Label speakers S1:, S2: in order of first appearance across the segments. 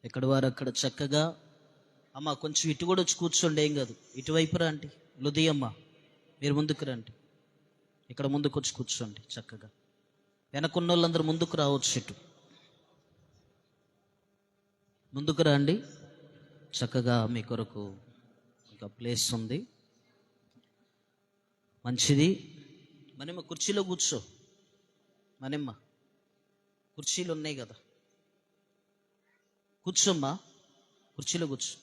S1: ఎక్కడ వారు అక్కడ చక్కగా అమ్మ కొంచెం ఇటు కూడా వచ్చి కూర్చోండి, ఏం కాదు. ఇటువైపు రండి. లుదియమ్మ మీరు ముందుకు రండి, ఇక్కడ ముందుకు వచ్చి కూర్చోండి చక్కగా. వెనకున్న వాళ్ళందరూ ముందుకు రావచ్చు, ఇటు ముందుకు రండి. చక్కగా మీ కొరకు ఇంకా ప్లేస్ ఉంది, మంచిది. మనమ్మ కుర్చీలో కూర్చో, మనమ్మ కుర్చీలు ఉన్నాయి కదా, కూర్చోమ్మా, కుర్చీలో కూర్చో.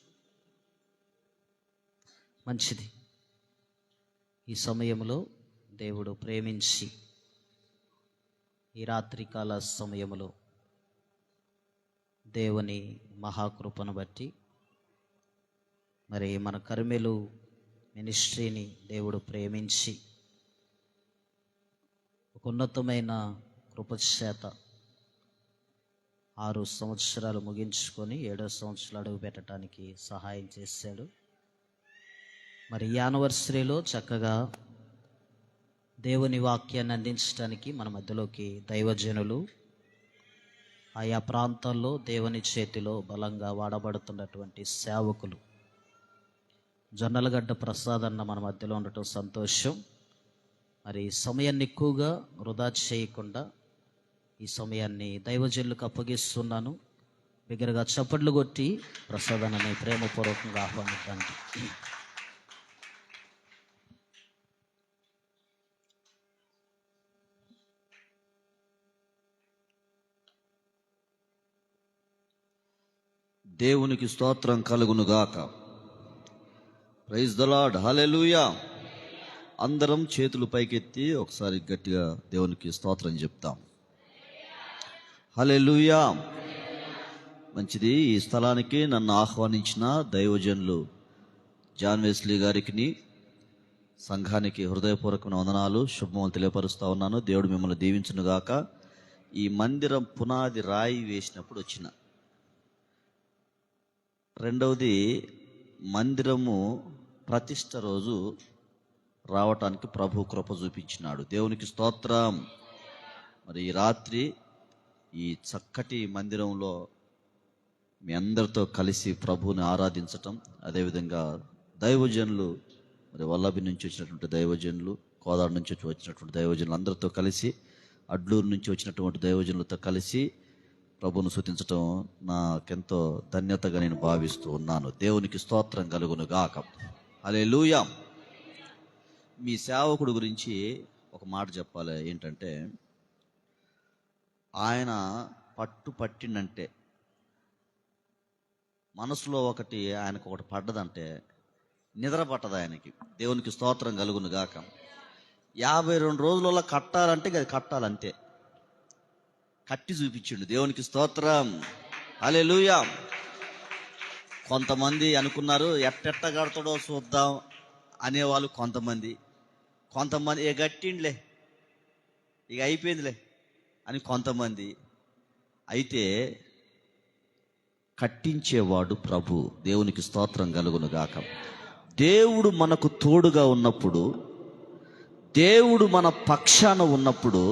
S1: మంచిది. ఈ సమయంలో దేవుడు ప్రేమించి ఈ రాత్రికాల సమయంలో దేవుని మహాకృపను బట్టి మరి మన కర్మెలు మినిస్ట్రీని దేవుడు ప్రేమించి ఒక ఉన్నతమైన కృపచేత 6 సంవత్సరాలు ముగించుకొని 7వ సంవత్సరాలు అడుగు పెట్టడానికి సహాయం చేశాడు. మరి ఈ యానివర్సరీలో చక్కగా దేవుని వాక్యాన్ని అందించడానికి మన మధ్యలోకి దైవజనులు, ఆయా ప్రాంతాల్లో దేవుని చేతిలో బలంగా వాడబడుతున్నటువంటి సేవకులు జొన్నలగడ్డ ప్రసాద్ అన్న మన మధ్యలో ఉండటం సంతోషం. మరి సమయాన్ని ఎక్కువగా వృధా చేయకుండా ఈ సమయాన్ని దైవజనులకు అప్పగిస్తున్నాను. బిగ్గరగా చప్పట్లు కొట్టి ప్రసాదాన్ని ప్రేమపూర్వకంగా ఆహ్వానిద్దానికి.
S2: దేవునికి స్తోత్రం కలుగును గాక. Praise the Lord. హల్లెలూయా. అందరం చేతులు పైకెత్తి ఒకసారి గట్టిగా దేవునికి స్తోత్రం చెప్తాం. హల్లెలూయా. మంచిది. ఈ స్థలానికి నన్ను ఆహ్వానించిన దైవజనులు జాన్ వెస్లీ గారికి, సంఘానికి హృదయపూర్వకమైన వందనాలు, శుభములు తెలియపరుస్తూ ఉన్నాను. దేవుడు మిమ్మల్ని దీవించును గాక. ఈ మందిరం పునాది రాయి వేసినప్పుడు వచ్చిన, రెండవది మందిరము ప్రతిష్ట రోజు రావటానికి ప్రభు కృప చూపించినాడు. దేవునికి స్తోత్రం. మరి ఈ రాత్రి ఈ చక్కటి మందిరంలో మీ అందరితో కలిసి ప్రభువుని ఆరాధించటం, అదేవిధంగా దైవజనులు, మరి వల్లభి నుంచి వచ్చినటువంటి దైవజనులు, కోదాడు నుంచి వచ్చినటువంటి దైవజనులు అందరితో కలిసి, అడ్లూరు నుంచి వచ్చినటువంటి దైవజనులతో కలిసి ప్రభువును స్తుతించటం నాకెంతో ధన్యతగా నేను భావిస్తూ ఉన్నాను. దేవునికి స్తోత్రం కలుగును గాక. హల్లెలూయా. మీ సేవకుడు గురించి ఒక మాట చెప్పాలి. ఏంటంటే, ఆయన పట్టిండంటే మనసులో ఒకటి, ఆయనకు ఒకటి పడ్డదంటే నిద్ర పట్టదు ఆయనకి. దేవునికి స్తోత్రం కలుగును గాక. 52 రోజులలో కట్టాలంటే అది కట్టాలంతే. కట్టి చూపించిండు. దేవునికి స్తోత్రం. హల్లెలూయా. కొంతమంది అనుకున్నారు ఎట్టెట్ట కడతాడో చూద్దాం అనేవాళ్ళు కొంతమంది ఏ గట్టిండ్లే ఇక అయిపోయిందిలే అని కొంతమంది. అయితే కట్టించేవాడు ప్రభు. దేవునికి స్తోత్రం కలుగును గాక. దేవుడు మనకు తోడుగా ఉన్నప్పుడు, దేవుడు మన పక్షాన ఉన్నప్పుడు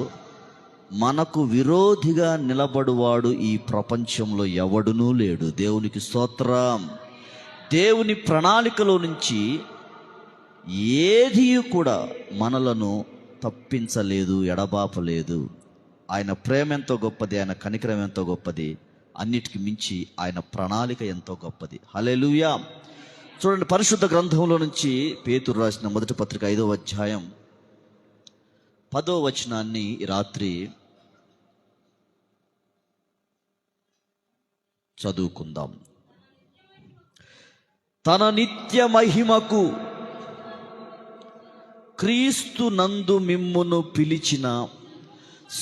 S2: మనకు విరోధిగా నిలబడువాడు ఈ ప్రపంచంలో ఎవడునూ లేడు. దేవునికి స్తోత్రం. దేవుని ప్రణాళికలో నుంచి ఏది కూడా మనలను తప్పించలేదు, ఎడబాపలేదు. ఆయన ప్రేమ ఎంతో గొప్పది, ఆయన కనికరం ఎంతో గొప్పది, అన్నిటికి మించి ఆయన ప్రణాళిక ఎంతో గొప్పది. హల్లెలూయా. చూడండి, పరిశుద్ధ గ్రంథంలో నుంచి పేతురు రాసిన మొదటి పత్రిక 5వ అధ్యాయం 10వ వచనాన్ని రాత్రి చదువుకుందాం. తన నిత్య మహిమకు క్రీస్తు నందు మిమ్మును పిలిచిన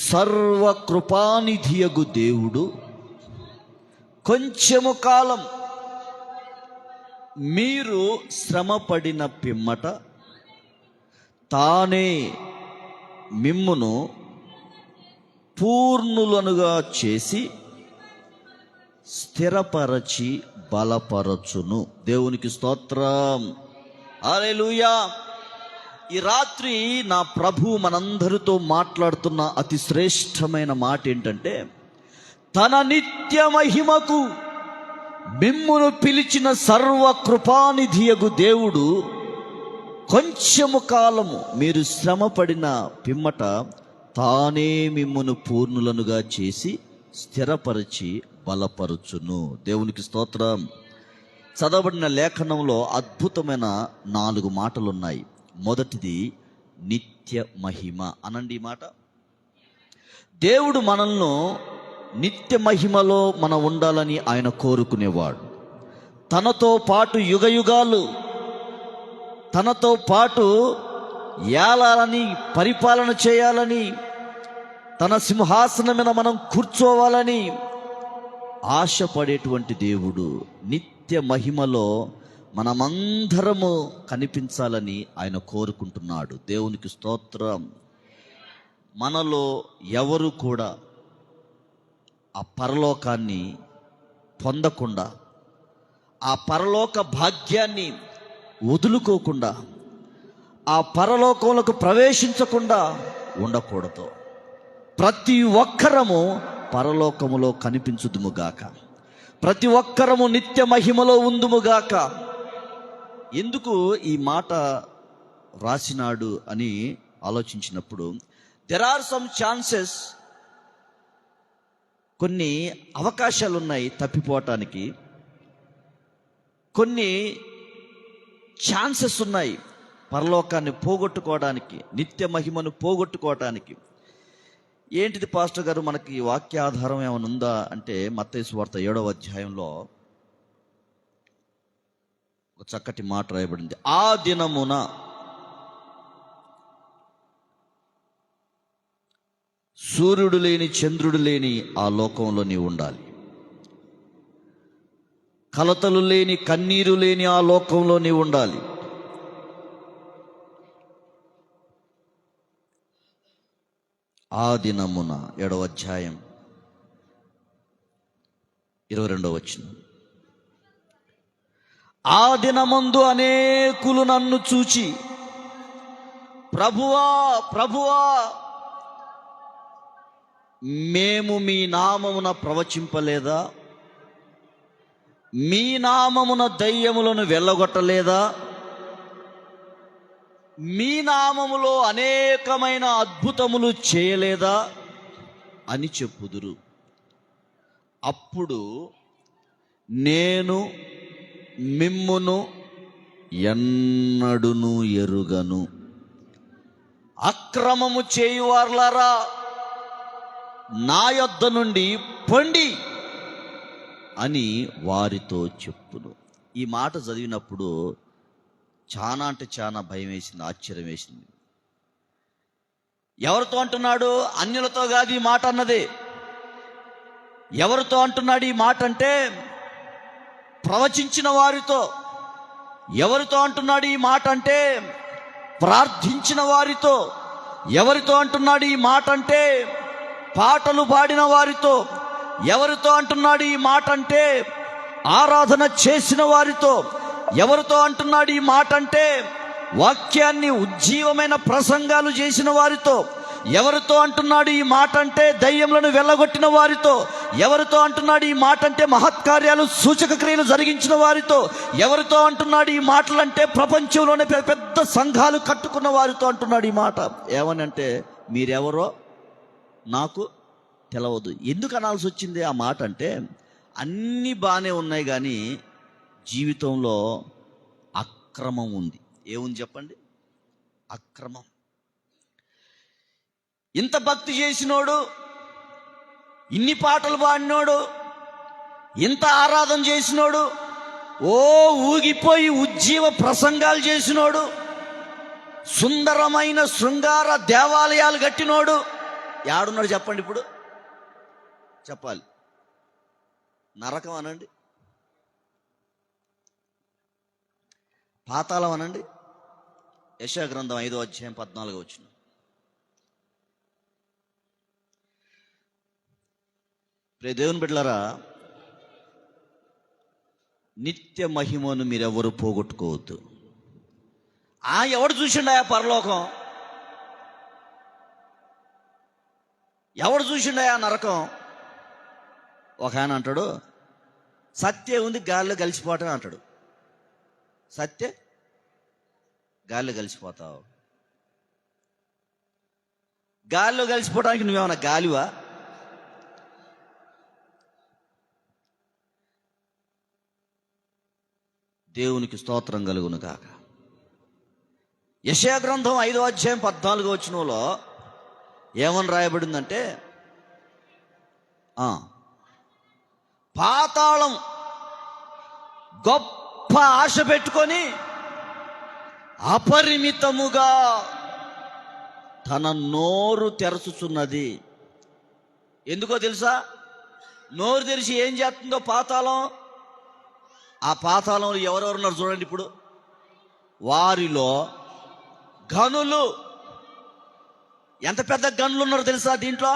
S2: సర్వకృపానిధియగు దేవుడు కొంచెము కాలం మీరు శ్రమపడిన పిమ్మట తానే మిమ్మును పూర్ణులనుగా చేసి స్థిరపరచి బలపరచును. దేవునికి స్తోత్రం. హల్లెలూయా. ఈ రాత్రి నా ప్రభు మనందరితో మాట్లాడుతున్న అతి శ్రేష్టమైన మాట ఏంటంటే, తన నిత్య మహిమకు మిమ్మును పిలిచిన సర్వ కృపానిధియగు దేవుడు కొంచెము కాలము మీరు శ్రమపడిన పిమ్మట తానే మిమ్మును పూర్ణులనుగా చేసి స్థిరపరిచి బలపరుచును. దేవునికి స్తోత్రం. చదవబడిన లేఖనంలో అద్భుతమైన 4 మాటలు ఉన్నాయి. మొదటిది నిత్య మహిమ. అనండి ఈ మాట. దేవుడు మనల్ని నిత్య మహిమలో మనం ఉండాలని ఆయన కోరుకునేవాడు. తనతో పాటు యుగయుగాలు తనతో పాటు ఏలాలని, పరిపాలన చేయాలని, తన సింహాసనం మీద మనం కూర్చోవాలని ఆశపడేటువంటి దేవుడు నిత్య మహిమలో మనమందరము కనిపించాలని ఆయన కోరుకుంటున్నాడు. దేవునికి స్తోత్రం. మనలో ఎవరు కూడా ఆ పరలోకాన్ని పొందకుండా, ఆ పరలోక భాగ్యాన్ని వదులుకోకుండా, ఆ పరలోకంలోకి ప్రవేశించకుండా ఉండకూడదు. ప్రతి ఒక్కరము పరలోకములో కనిపించుదుముగాక, ప్రతి ఒక్కరము నిత్య మహిమలో ఉందుముగాక. ఎందుకు ఈ మాట రాసినాడు అని ఆలోచించినప్పుడు, దెర్ ఆర్ సమ్ ఛాన్సెస్, కొన్ని అవకాశాలు ఉన్నాయి తప్పిపోవటానికి, కొన్ని ఛాన్సెస్ ఉన్నాయి పరలోకాన్ని పోగొట్టుకోవడానికి, నిత్య మహిమను పోగొట్టుకోవటానికి. ఏంటిది పాస్టర్ గారు, మనకి వాక్యాధారం ఏమైనా ఉందా అంటే, మత్తయి సువార్త 7వ అధ్యాయంలో ఒక చక్కటి మాట రాయబడింది. ఆ దినమున సూర్యుడు లేని, చంద్రుడు లేని ఆ లోకంలో నీవు ఉండాలి. కలతలు లేని, కన్నీరు లేని ఆ లోకంలో నీవు ఉండాలి. ఆ దినమున 7వ అధ్యాయం 22వ వచనం. ఆ దినమందు అనేకులు నన్ను చూచి, ప్రభువా ప్రభువా, మేము మీ నామమున ప్రవచింపలేదా? మీ నామమున దయ్యములను వెళ్ళగొట్టలేదా? మీ నామములో అనేకమైన అద్భుతములు చేయలేదా అని చెప్పుదురు. అప్పుడు నేను మిమ్మును ఎన్నడును ఎరుగను, అక్రమము చేయువార్లారా నా యొద్ద నుండి పొండి అని వారితో చెప్పును. ఈ మాట చదివినప్పుడు చాలా అంటే చాలా భయం వేసింది, ఆశ్చర్యం వేసింది. ఎవరితో అంటున్నాడు? అన్యులతో కాదు ఈ మాట అన్నది. ఎవరితో అంటున్నాడు ఈ మాట అంటే, ప్రవచించిన వారితో. ఎవరితో అంటున్నాడు ఈ మాట అంటే, ప్రార్థించిన వారితో. ఎవరితో అంటున్నాడు ఈ మాట అంటే, పాటలు పాడిన వారితో. ఎవరితో అంటున్నాడు ఈ మాట అంటే, ఆరాధన చేసిన వారితో. ఎవరితో అంటున్నాడు ఈ మాట అంటే, వాక్యాన్ని ఉజ్జీవమైన ప్రసంగాలు చేసిన వారితో. ఎవరితో అంటున్నాడు ఈ మాట అంటే, దయ్యములను వెళ్ళగొట్టిన వారితో. ఎవరితో అంటున్నాడు ఈ మాట అంటే, మహత్కార్యాలు సూచక క్రియలు జరిగించిన వారితో. ఎవరితో అంటున్నాడు ఈ మాటలంటే, ప్రపంచంలోనే పెద్ద సంఘాలు కట్టుకున్న వారితో అంటున్నాడు ఈ మాట. ఏమని అంటే, మీరెవరో నాకు తెలవదు. ఎందుకు అనాల్సి వచ్చింది ఆ మాట అంటే, అన్నీ బాగానే ఉన్నాయి కానీ జీవితంలో అక్రమం ఉంది. ఏముంది చెప్పండి? అక్రమం. ఇంత భక్తి చేసినోడు, ఇన్ని పాటలు పాడినోడు, ఇంత ఆరాధన చేసినోడు, ఓ ఊగిపోయి ఉజ్జీవ ప్రసంగాలు చేసినోడు, సుందరమైన శృంగార దేవాలయాలు కట్టినోడు యాడున్నాడు చెప్పండి? ఇప్పుడు చెప్పాలి. నరకం అనండి, పాతాళం అనండి. యెషయా గ్రంథం 5వ అధ్యాయం 14వ వచనం. ప్రియ దేవుని బిడ్డలారా, నిత్య మహిమను మీరెవరు పోగొట్టుకోవద్దు. ఎవడు చూసిండా పరలోకం? ఎవడు చూసిండా నరకం? ఒక ఆయన అంటాడు, సత్య ఉంది గాలిలో కలిసిపోవటం అంటాడు. సత్య గాలిలో కలిసిపోతావు. గాలిలో కలిసిపోవడానికి నువ్వేమన్నా గాలివా? దేవునికి స్తోత్రం కలుగును గాక. యెషయా గ్రంథం 5వ అధ్యాయం 14వ వచనంలో ఏమని రాయబడిందంటే, పాతాళం గొప్ప ఆశ పెట్టుకొని అపరిమితముగా తన నోరు తెరచుచున్నది. ఎందుకో తెలుసా? నోరు తెరిచి ఏం చేస్తుందో పాతాళం. ఆ పాతాళంలో ఎవరెవరు ఉన్నారు చూడండి. ఇప్పుడు వారిలో గనులు, ఎంత పెద్ద గనులు ఉన్నారో తెలుసా? దీంట్లో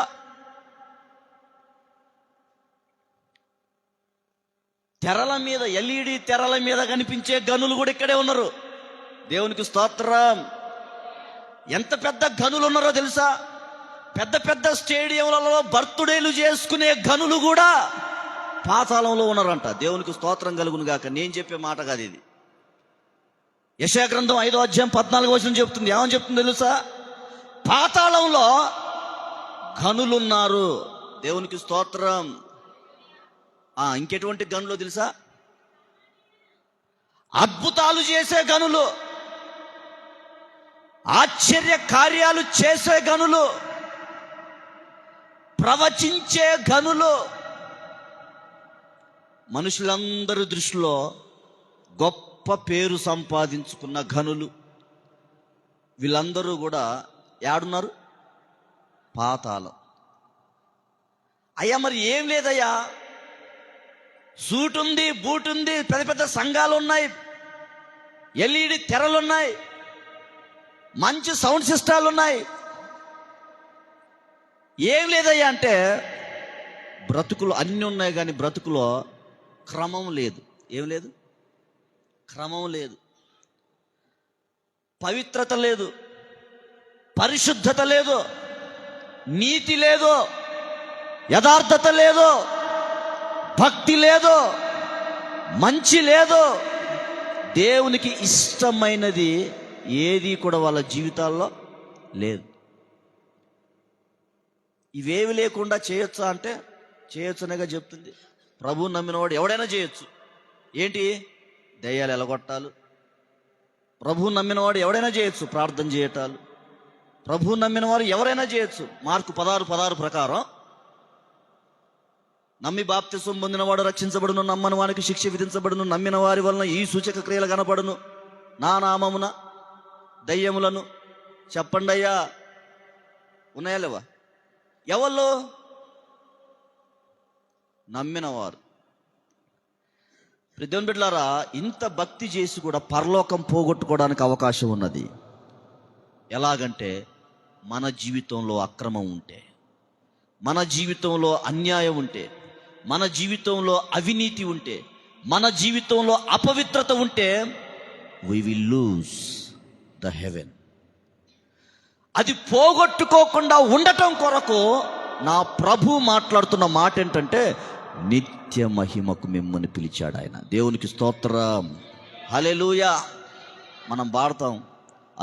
S2: తెరల మీద, ఎల్ఈడి తెరల మీద కనిపించే గనులు కూడా ఇక్కడే ఉన్నారు. దేవునికి స్తోత్రం. ఎంత పెద్ద గనులు ఉన్నారో తెలుసా? పెద్ద పెద్ద స్టేడియంలలో బర్త్డేలు చేసుకునే గనులు కూడా పాతాళంలో ఉన్నారంట. దేవునికి స్తోత్రం కలుగును గాక. నేను చెప్పే మాట కాదు ఇది. యెషయా గ్రంథం 5వ అధ్యాయం 14వ వచనం చెప్తుంది. ఏమని చెప్తుంది తెలుసా? పాతాళంలో గనులున్నారు. దేవునికి స్తోత్రం. ఇంకెటువంటి గనులు తెలుసా? అద్భుతాలు చేసే గనులు, ఆశ్చర్య కార్యాలు చేసే గనులు, ప్రవచించే గనులు, మనుషులందరి దృష్టిలో గొప్ప పేరు సంపాదించుకున్న గనులు, వీళ్ళందరూ కూడా ఏడున్నారు? పాతాళం. అయ్యా మరి ఏం లేదయ్యా, సూట్ ఉంది, బూట్ ఉంది, పెద్ద పెద్ద సంఘాలు ఉన్నాయి, ఎల్ఈడి తెరలు ఉన్నాయి, మంచి సౌండ్ సిస్టాలు ఉన్నాయి, ఏం లేదయ్యా అంటే, బ్రతుకులు అన్నీ ఉన్నాయి కానీ బ్రతుకులో క్రమం లేదు. ఏం లేదు? క్రమం లేదు, పవిత్రత లేదు, పరిశుద్ధత లేదు, నీతి లేదు, యథార్థత లేదు, భక్తి లేదు, మంచి లేదు. దేవునికి ఇష్టమైనది ఏది కూడా వాళ్ళ జీవితాల్లో లేదు. ఇవేవి లేకుండా చేయొచ్చా అంటే చేయొచ్చనేగా చెప్తుంది. ప్రభువు నమ్మినవాడు ఎవడైనా చేయొచ్చు. ఏంటి? దయ్యాలు ఎలగొట్టాలు. ప్రభువు నమ్మినవాడు ఎవడైనా చేయొచ్చు. ప్రార్థన చేయటాలు. ప్రభువు నమ్మిన వారు ఎవరైనా చేయొచ్చు. మార్కు 16:16 ప్రకారం నమ్మి బాప్తిసం పొందినవాడు రక్షించబడును, నమ్మని వానికి శిక్ష విధించబడును, నమ్మిన వారి వలన ఈ సూచక క్రియలు కనపడును, నా నామమున దయ్యములను. చెప్పండి అయ్యా, ఉన్నాయా లేవా? ఎవళ్ళు? నమ్మినవారు. దేవుని బిడ్డలారా, ఇంత భక్తి చేసి కూడా పరలోకం పోగొట్టుకోవడానికి అవకాశం ఉన్నది. ఎలాగంటే మన జీవితంలో అక్రమం ఉంటే, మన జీవితంలో అన్యాయం ఉంటే, మన జీవితంలో అవినీతి ఉంటే, మన జీవితంలో అపవిత్రత ఉంటే, we will lose the heaven. అది పోగొట్టుకోకుండా ఉండటం కొరకు నా ప్రభు మాట్లాడుతున్న మాట ఏంటంటే, నిత్య మహిమకు మిమ్మల్ని పిలిచాడు ఆయన. దేవునికి స్తోత్రం. హల్లెలూయా. మనం పాడతాం,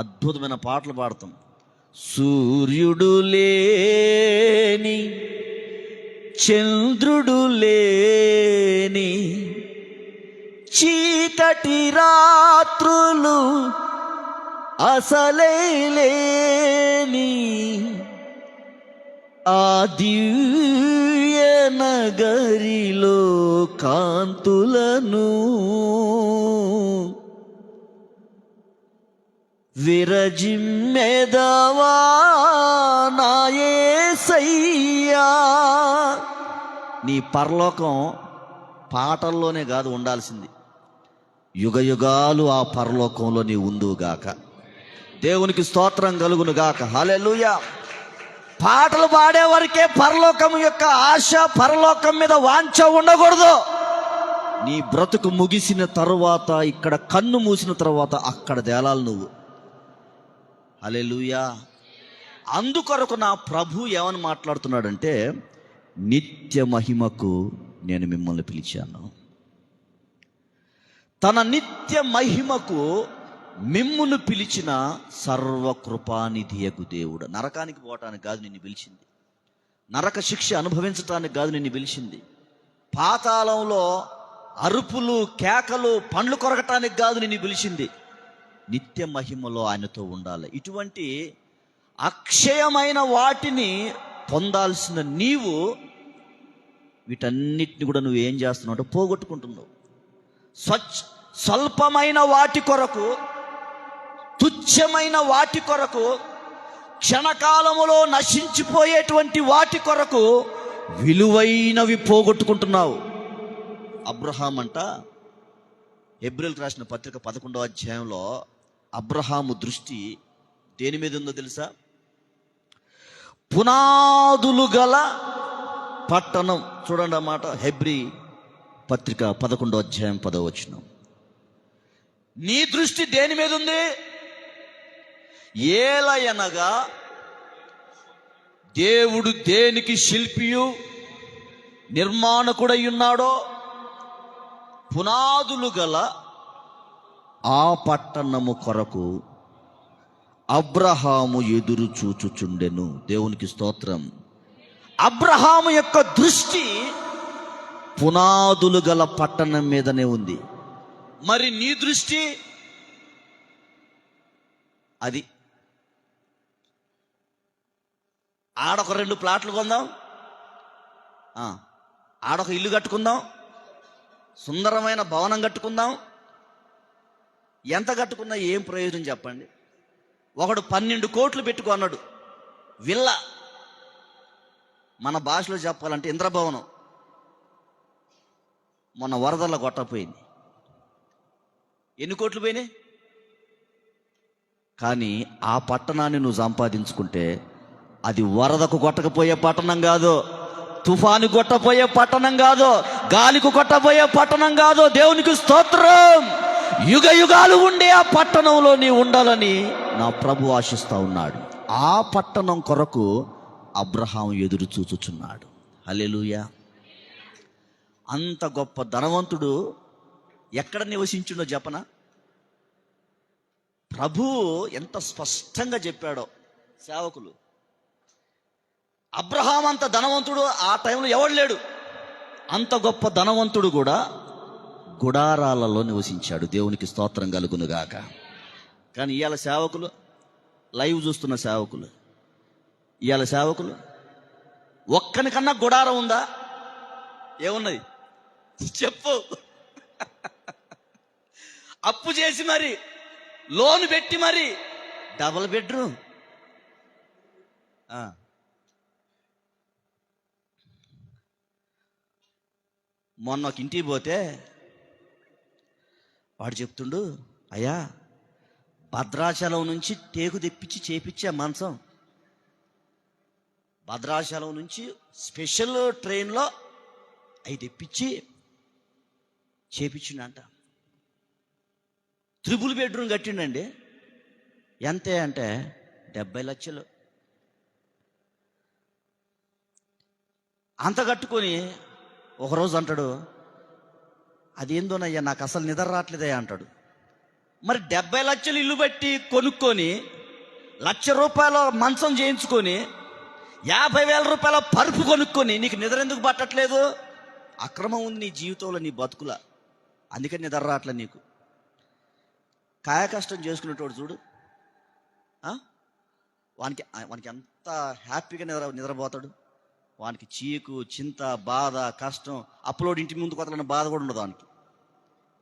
S2: అద్భుతమైన పాటలు పాడతాం. సూర్యుడు లేని, చంద్రుడు లేని, చీకటి రాత్రులు అసలే లేని ఆ దివ్య నగరిలో కాంతులను విరజిమ్మెదవా నా యేసయ్యా. నీ పరలోకం పాటల్లోనే కాదు ఉండాల్సింది, యుగ యుగాలు ఆ పరలోకంలో నీ ఉందుగాక. దేవునికి స్తోత్రం కలుగును గాక. హల్లెలూయా. పాటలు పాడే వరకే పరలోకం యొక్క ఆశ, పరలోకం మీద వాంఛ ఉండకూడదు. నీ బ్రతుకు ముగిసిన తరువాత, ఇక్కడ కన్ను మూసిన తర్వాత అక్కడ తేలాలి నువ్వు. హల్లెలూయా. అందుకొరకు నా ప్రభు ఏమని మాట్లాడుతున్నాడంటే, నిత్య మహిమకు నేను మిమ్మల్ని పిలిచాను. తన నిత్య మహిమకు మిమ్మును పిలిచిన సర్వకృపానిధియగు దేవుడు. నరకానికి పోవటానికి కాదు నిన్ను పిలిచింది, నరక శిక్ష అనుభవించటానికి కాదు నిన్ను పిలిచింది, పాతాళంలో అరుపులు కేకలు పండ్లు కొరకటానికి కాదు నిన్ను పిలిచింది, నిత్య మహిమలో ఆయనతో ఉండాలి. ఇటువంటి అక్షయమైన వాటిని పొందాల్సిన నీవు వీటన్నిటిని కూడా నువ్వు ఏం చేస్తున్నావు అంటే పోగొట్టుకుంటున్నావు. స్వల్పమైన వాటి కొరకు, తుచ్చమైన వాటి కొరకు, క్షణకాలములో నశించిపోయేటువంటి వాటి కొరకు విలువైనవి పోగొట్టుకుంటున్నావు. అబ్రహాం అంట, హెబ్రీయులకు రాసిన పత్రిక 11వ అధ్యాయంలో అబ్రహాము దృష్టి దేని మీద ఉందో తెలుసా? పునాదులు గల పట్టణం. చూడండి అన్నమాట, హెబ్రీ పత్రిక 11వ అధ్యాయం 10వ వచనం. నీ దృష్టి దేని మీద ఉంది? ఏలయనగా దేవుడు దేనికి శిల్పియు నిర్మాణకుడై ఉన్నాడో పునాదులు గల ఆ పట్టణము కొరకు అబ్రహాము ఎదురు చూచుచుండెను. దేవునికి స్తోత్రం. అబ్రహాము యొక్క దృష్టి పునాదులు గల పట్టణం మీదనే ఉంది. మరి నీ దృష్టి అది. ఆడొక 2 ప్లాట్లు కొందాం, ఆడొక ఇల్లు కట్టుకుందాం, సుందరమైన భవనం కట్టుకుందాం. ఎంత కట్టుకున్నా ఏం ప్రయోజనం చెప్పండి? ఒకడు 12 కోట్లు పెట్టుకున్నాడు విల్లా, మన భాషలో చెప్పాలంటే ఇంద్రభవనం. మొన్న వరదల్లో కొట్టపోయింది. ఎన్ని కోట్లు పోయినాయి? కానీ ఆ పట్టణాన్ని నువ్వు సంపాదించుకుంటే అది వరదకు కొట్టకపోయే పట్టణం కాదు, తుఫాను కొట్టపోయే పట్టణం కాదు, గాలికి కొట్టపోయే పట్టణం కాదు. దేవునికి స్తోత్రం. యుగ యుగాలు ఉండే ఆ పట్టణంలో నీ ఉండాలని నా ప్రభు ఆశిస్తా ఉన్నాడు. ఆ పట్టణం కొరకు అబ్రహాం ఎదురు చూచుచున్నాడు. హల్లెలూయా. అంత గొప్ప ధనవంతుడు ఎక్కడ నివసించిండో చెప్పనా? ప్రభువు ఎంత స్పష్టంగా చెప్పాడో సేవకులు. అబ్రహాం అంత ధనవంతుడు ఆ టైంలో ఎవడు లేడు. అంత గొప్ప ధనవంతుడు కూడా గుడారాలలో నివసించాడు. దేవునికి స్తోత్రం కలుగునుగాక. కానీ ఇవాళ సేవకులు, లైవ్ చూస్తున్న సేవకులు, ఇవాళ సేవకులు ఒక్కనికన్నా గుడారం ఉందా? ఏమున్నది చెప్పు? అప్పు చేసి మరి, లోన్ పెట్టి మరి, డబుల్ బెడ్రూమ్. మొన్న ఒక ఇంటికి పోతే వాడు చెప్తుండు, అయ్యా భద్రాచలం నుంచి టేకు తెప్పించి చేపించే మంచం, భద్రాచలం నుంచి స్పెషల్ ట్రైన్లో అవి తెప్పించి చేపించిండంట. 3 బెడ్రూమ్ కట్టిండండి. ఎంతే అంటే 70 లక్షలు. అంత కట్టుకొని ఒకరోజు అంటాడు, అదేందోనయ్యా నాకు అసలు నిద్ర రావట్లేదయ్యా అంటాడు. మరి 70 లక్షలు ఇల్లు బట్టి కొనుక్కొని, ₹1,00,000 మంచం చేయించుకొని, 50,000 రూపాయల పరుపు కొనుక్కొని నీకు నిద్ర ఎందుకు పట్టట్లేదు? అక్రమం ఉంది నీ జీవితంలో, నీ బతుకుల. అందుకని నిద్ర రావట్లే నీకు. కాయ కష్టం చేసుకునేటోడు చూడు, వానికి ఎంత హ్యాపీగా నిద్రపోతాడు. వానికి చీకు, చింత, బాధ, కష్టం, అప్లోడ్ ఇంటి ముందు కొత్తలన్న బాధ కూడా ఉండదు. వానికి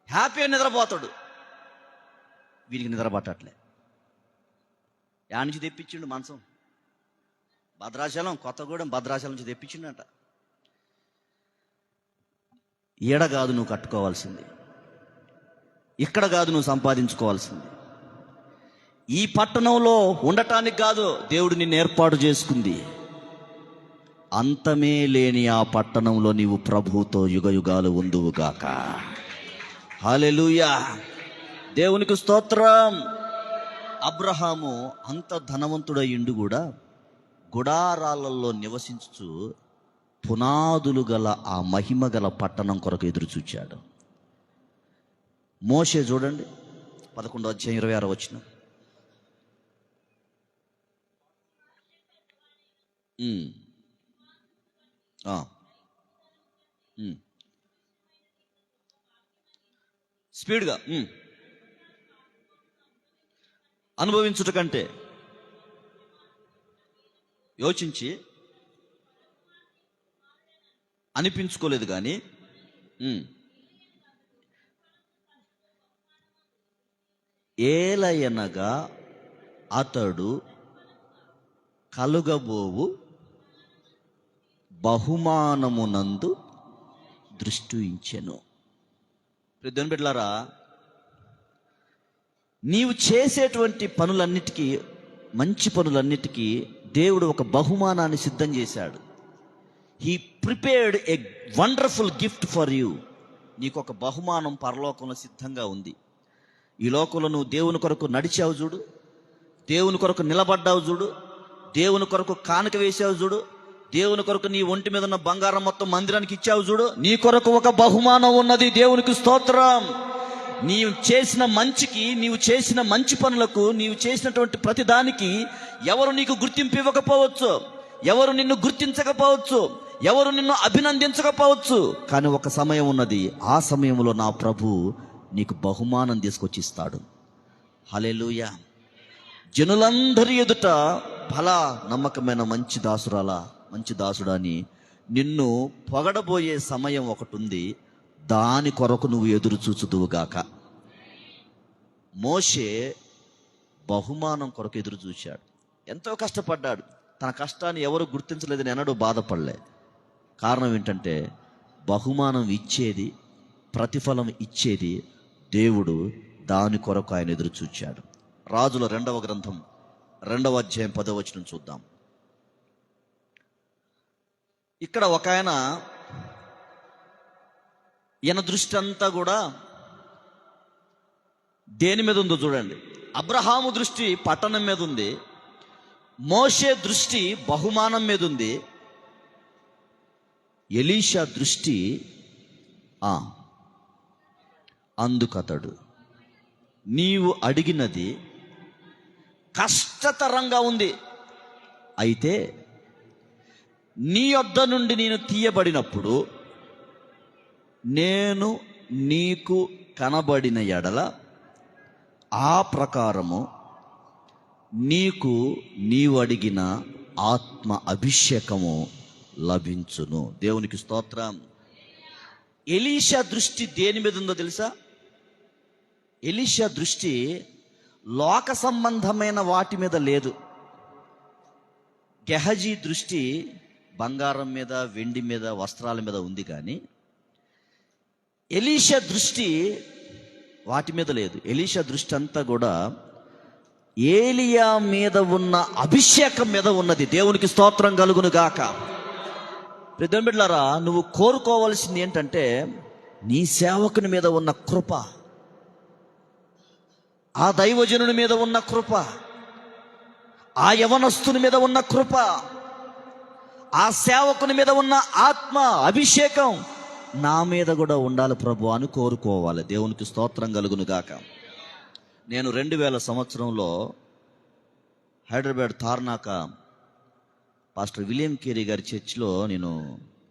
S2: హ్యాపీగా నిద్రపోతాడు. వీరికి నిద్ర పట్టట్లే. యాడ్ నుంచి తెప్పించిండు మంచం? భద్రాచలం, కొత్తగూడెం భద్రాచలం నుంచి తెప్పించిండట. ఈడ కాదు నువ్వు కట్టుకోవాల్సింది, ఇక్కడ కాదు నువ్వు సంపాదించుకోవాల్సింది. ఈ పట్టణంలో ఉండటానికి కాదు దేవుడు నిన్ను ఏర్పాటు చేసుకుంది. అంతమే లేని ఆ పట్టణంలో నీవు ప్రభువుతో యుగ యుగాలు ఉందువుగాక. హల్లెలూయా. దేవునికి స్తోత్రం. అబ్రహాము అంత ధనవంతుడయ్యిండు కూడా గుడారాలలో నివసించు పునాదులు గల ఆ మహిమ గల పట్టణం కొరకు ఎదురు చూచాడు. మోషే చూడండి 11:26 స్పీడ్గా అనుభవించుట కంటే యోచించి అనిపించుకోలేదు కానీ ఏలయనగా అతడు కలుగబోవు బహుమానమునందు దృష్టి ఉంచెను. దేవుని బిడ్డలారా, నీవు చేసేటువంటి పనులన్నిటికీ, మంచి పనులన్నిటికీ దేవుడు ఒక బహుమానాన్ని సిద్ధం చేశాడు. He prepared a wonderful gift for you. నీకు ఒక బహుమానం పరలోకంలో సిద్ధంగా ఉంది. ఈ లోకంలో నువ్వు దేవుని కొరకు నడిచావు చూడు, దేవుని కొరకు నిలబడ్డావు చూడు, దేవుని కొరకు కానుక వేసావు చూడు, దేవుని కొరకు నీ ఒంటి మీద ఉన్న బంగారం మొత్తం మందిరానికి ఇచ్చావు చూడు, నీ కొరకు ఒక బహుమానం ఉన్నది. దేవునికి స్తోత్రం. నీవు చేసిన మంచికి, నీవు చేసిన మంచి పనులకు, నీవు చేసినటువంటి ప్రతి దానికి ఎవరు నీకు గుర్తింపు ఇవ్వకపోవచ్చు, ఎవరు నిన్ను గుర్తించకపోవచ్చు, ఎవరు నిన్ను అభినందించకపోవచ్చు, కానీ ఒక సమయం ఉన్నది. ఆ సమయంలో నా ప్రభు నీకు బహుమానం తీసుకొచ్చి ఇస్తాడు. హల్లెలూయా. జనులందరి ఎదుట ఫలా నమ్మకమైన మంచి దాసురాలా, మంచి దాసుడా అని నిన్ను పొగడబోయే సమయం ఒకటి ఉంది. దాని కొరకు నువ్వు ఎదురు చూచుదువుగాక. మోషే బహుమానం కొరకు ఎదురు చూశాడు. ఎంతో కష్టపడ్డాడు. తన కష్టాన్ని ఎవరు గుర్తించలేదని ఎన్నడూ బాధపడలే. కారణం ఏంటంటే బహుమానం ఇచ్చేది, ప్రతిఫలం ఇచ్చేది దేవుడు. దాని కొరకు ఆయన ఎదురు చూచాడు. రాజుల 2వ గ్రంథం 2వ అధ్యాయం 10వ వచనం చూద్దాం. ఇక్కడ ఒక ఆయన, ఈయన దృష్టి అంతా కూడా దేని మీద ఉందో చూడండి. అబ్రహాము దృష్టి పట్టణం మీద ఉంది, మోషే దృష్టి బహుమానం మీద ఉంది, ఎలీషా దృష్టి అందుకతడు నీవు అడిగినది కష్టతరంగా ఉంది, అయితే నీ యొద్ద నుండి నేను తీయబడినప్పుడు నేను నీకు కనబడిన ఎడల ఆ ప్రకారము నీవు అడిగిన ఆత్మ అభిషేకము లభించును. దేవునికి స్తోత్రం. ఎలీషా దృష్టి దేని మీద ఉందో తెలుసా? ఎలీషా దృష్టి లోక సంబంధమైన వాటి మీద లేదు. గెహజీ దృష్టి బంగారం మీద, వెండి మీద, వస్త్రాల మీద ఉంది, కానీ ఎలీషా దృష్టి వాటి మీద లేదు. ఎలీషా దృష్టి అంతా కూడా ఏలియా మీద ఉన్న అభిషేకం మీద ఉన్నది. దేవునికి స్తోత్రం కలుగును గాక. దేవుని బిడ్డలారా, నువ్వు కోరుకోవాల్సింది ఏంటంటే నీ సేవకుని మీద ఉన్న కృప, ఆ దైవజనుని మీద ఉన్న కృప, ఆ యవనస్తుని మీద ఉన్న కృప, ఆ సేవకుని మీద ఉన్న ఆత్మ అభిషేకం నా మీద కూడా ఉండాలి ప్రభు అని కోరుకోవాలి. దేవునికి స్తోత్రం కలుగును గాక. నేను 2000 సంవత్సరంలో Hyderabad Tarnaka pastor William Carey గారి చర్చిలో నేను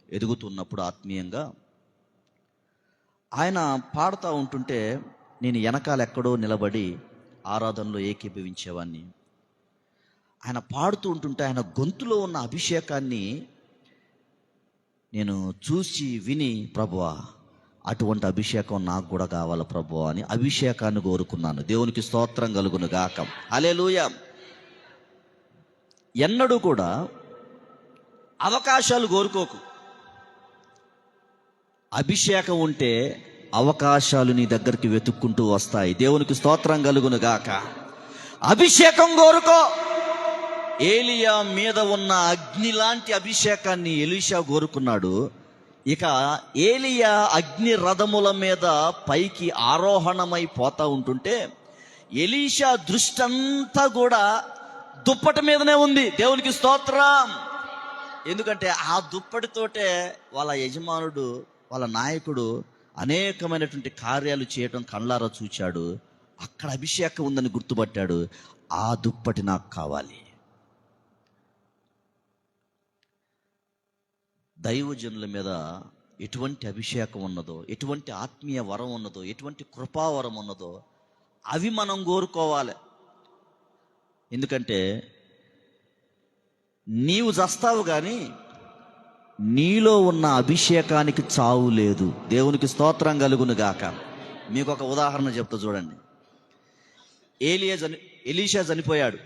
S2: ఎదుగుతున్నప్పుడు ఆత్మీయంగా ఆయన పాడుతూ ఉంటుంటే నేను వెనకాల ఎక్కడో నిలబడి ఆరాధనలో ఏకీభవించేవాడిని. ఆయన పాడుతూ ఉంటుంటే ఆయన గొంతులో ఉన్న అభిషేకాన్ని నేను చూసి విని, ప్రభువా అటువంటి అభిషేకం నాకు కూడా కావాలి ప్రభువా అని అభిషేకాన్ని కోరుకున్నాను. దేవునికి స్తోత్రం కలుగును గాక. హల్లెలూయా. ఎన్నడూ కూడా అవకాశాలు కోరుకోకు. అభిషేకం ఉంటే అవకాశాలు నీ దగ్గరికి వెతుక్కుంటూ వస్తాయి. దేవునికి స్తోత్రం కలుగును గాక. అభిషేకం కోరుకో. ఏలియా మీద ఉన్న అగ్ని లాంటి అభిషేకాన్ని ఎలీషా కోరుకున్నాడు. ఇక ఏలియా అగ్ని రథముల మీద పైకి ఆరోహణమై పోతా ఉంటుంటే ఎలీషా దృష్టి అంతా కూడా దుప్పటి మీదనే ఉంది. దేవునికి స్తోత్రం. ఎందుకంటే ఆ దుప్పటితోటే వాళ్ళ యజమానుడు, వాళ్ళ నాయకుడు అనేకమైనటువంటి కార్యాలు చేయటం కళ్ళారా చూచాడు. అక్కడ అభిషేకం ఉందని గుర్తుపట్టాడు. ఆ దుప్పటి నాకు కావాలి. దైవజనుల మీద ఎటువంటి అభిషేకం ఉన్నదో, ఎటువంటి ఆత్మీయ వరం ఉన్నదో, ఎటువంటి కృపావరం ఉన్నదో అవి మనం కోరుకోవాలి. ఎందుకంటే నీవు చస్తావు కానీ నీలో ఉన్న అభిషేకానికి చావు లేదు. దేవునికి స్తోత్రం కలుగును గాక. మీకు ఒక ఉదాహరణ చెప్తా చూడండి. ఎలీషా చనిపోయాడు.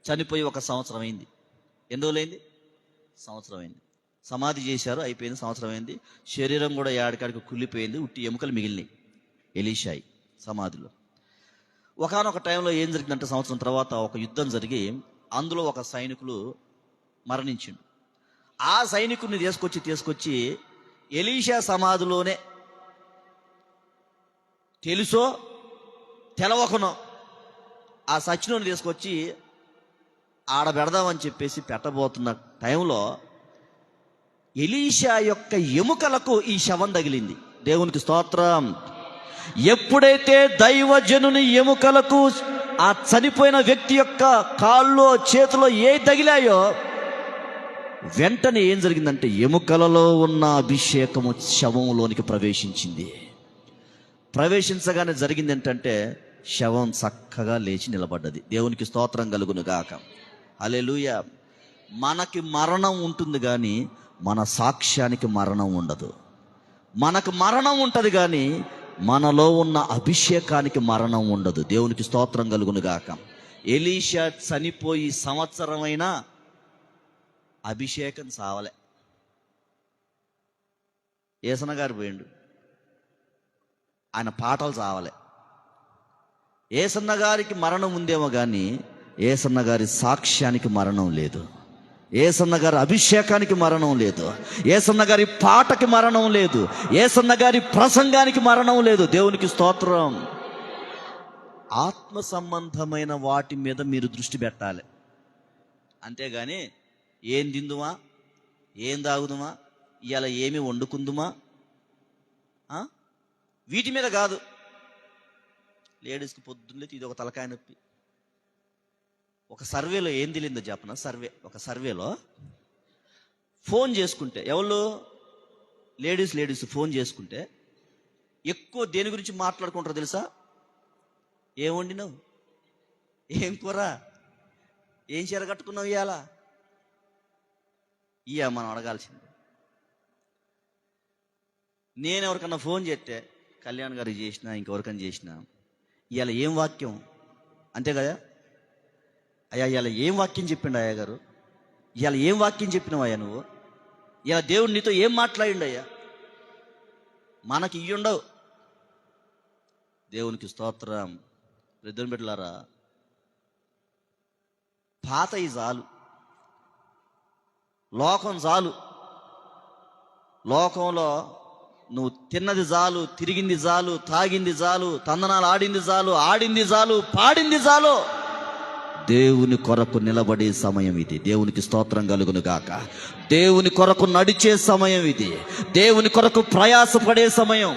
S2: చనిపోయి 1 సంవత్సరం అయింది. ఎన్ని రోజులైంది? సంవత్సరం అయింది. సమాధి చేశారు, అయిపోయింది. సంవత్సరం అయింది. శరీరం కూడా ఏడకాడికి కుళ్ళిపోయింది. ఉట్టి ఎముకలు మిగిలినాయి ఎలీషాయి సమాధిలో. ఒకానొక టైంలో ఏం జరిగిందంటే, సంవత్సరం తర్వాత ఒక యుద్ధం జరిగి అందులో ఒక సైనికులు మరణించిండు. ఆ సైనికుడిని తీసుకొచ్చి ఎలీషా సమాధిలోనే తెలుసో తెలవకనో ఆ సచినుని తీసుకొచ్చి ఆడ పెడదామని చెప్పేసి పెట్టబోతున్న టైంలో ఎలీషా యొక్క ఎముకలకు ఈ శవం తగిలింది. దేవునికి స్తోత్రం. ఎప్పుడైతే దైవజనుని ఎముకలకు ఆ చనిపోయిన వ్యక్తి యొక్క కాళ్ళు చేతిలో ఏ తగిలాయో వెంటనే ఏం జరిగిందంటే ఎముకలలో ఉన్న అభిషేకము శవంలోనికి ప్రవేశించింది. ప్రవేశించగానే జరిగింది ఏంటంటే శవం చక్కగా లేచి నిలబడ్డది. దేవునికి స్తోత్రం కలుగును గాక. హల్లెలూయా. మనకి మరణం ఉంటుంది కానీ మన సాక్ష్యానికి మరణం ఉండదు. మనకు మరణం ఉంటుంది కానీ మనలో ఉన్న అభిషేకానికి మరణం ఉండదు. దేవునికి స్తోత్రం కలుగును గాక. ఎలీషా చనిపోయి సంవత్సరమైనా అభిషేకం సావలే. ఏసన్న గారు పోయిండు, ఆయన పాటలు చావలే. ఏసన్న గారికి మరణం ఉందేమో కానీ ఏసన్న గారి సాక్ష్యానికి మరణం లేదు. ఏసన్న గారి అభిషేకానికి మరణం లేదు. ఏసన్న గారి పాటకి మరణం లేదు. ఏసన్న గారి ప్రసంగానికి మరణం లేదు. దేవునికి స్తోత్రం. ఆత్మ సంబంధమైన వాటి మీద మీరు దృష్టి పెట్టాలి. అంతేగాని ఏం తిందుమా, ఏం తాగుదుమా, ఇవాళ ఏమి వండుకుందుమా, వీటి మీద కాదు. లేడీస్కి పొద్దున్నే ఇది ఒక తలకాయ నొప్పి. ఒక సర్వేలో ఏం తెలియదో చెప్పన. ఒక సర్వేలో ఫోన్ చేసుకుంటే ఎవరు లేడీస్ ఫోన్ చేసుకుంటే ఎక్కువ దేని గురించి మాట్లాడుకుంటారో తెలుసా? ఏం వండినావు, ఏం కూర, ఏం చీర కట్టుకున్నావు ఇవాళ, మనం అడగాల్సింది. నేను ఎవరికన్నా ఫోన్ చేస్తే కళ్యాణ్ గారికి చేసినా ఇంకెవరికన్నా చేసినా ఇవాళ ఏం వాక్యం, అంతే కదా. అయ్యా ఇవాళ ఏం వాక్యం చెప్పిండు అయ్యా గారు, ఇవాళ ఏం వాక్యం చెప్పినావు అయ్యా నువ్వు, ఇలా దేవుడు నీతో ఏం మాట్లాడిండు అయ్యా. మనకి ఇయ్యుండవు. దేవునికి స్తోత్రం. ఇద్దరు బిడ్డలారా, పాతయి చాలు, లోకం చాలు. లోకంలో నువ్వు తిన్నది చాలు, తిరిగింది చాలు, తాగింది చాలు, తందనాలు ఆడింది చాలు, పాడింది చాలు. దేవుని కొరకు నిలబడే సమయం ఇది. దేవునికి స్తోత్రం కలుగును గాక. దేవుని కొరకు నడిచే సమయం ఇది. దేవుని కొరకు ప్రయాసపడే సమయం.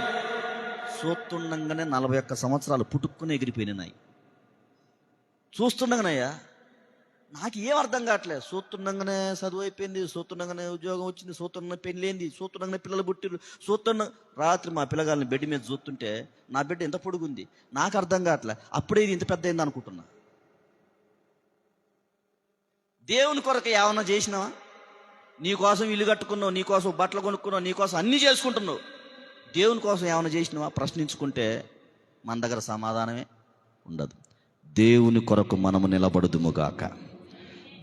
S2: చూస్తుండగానే 41 సంవత్సరాలు పుట్టుక్కుని ఎగిరిపోయినాయి. చూస్తుండగానయ్యా నాకు ఏం అర్థం కావట్లేదు. చూస్తుండగానే చదువు అయిపోయింది, చూస్తుండగానే ఉద్యోగం వచ్చింది, చూస్తుండగానే పెళ్ళింది, చూస్తుండగానే పిల్లలు పుట్టిరు, రాత్రి మా పిల్లగాళ్ళని బెడ్ మీద చూస్తుంటే నా బిడ్డ ఎంత పొడుగుంది నాకు అర్థం కావట్లేదు. అప్పుడే ఇది ఇంత పెద్ద అయింది అనుకుంటున్నా. దేవుని కొరకు ఏమన్నా చేసినావా? నీకోసం ఇల్లు కట్టుకున్నావు, నీకోసం బట్టలు కొనుక్కున్నావు, నీకోసం అన్నీ చేసుకుంటున్నావు. దేవుని కోసం ఏమైనా చేసినావా ప్రశ్నించుకుంటే మన దగ్గర సమాధానమే ఉండదు. దేవుని కొరకు మనము నిలబడుదుముగాక,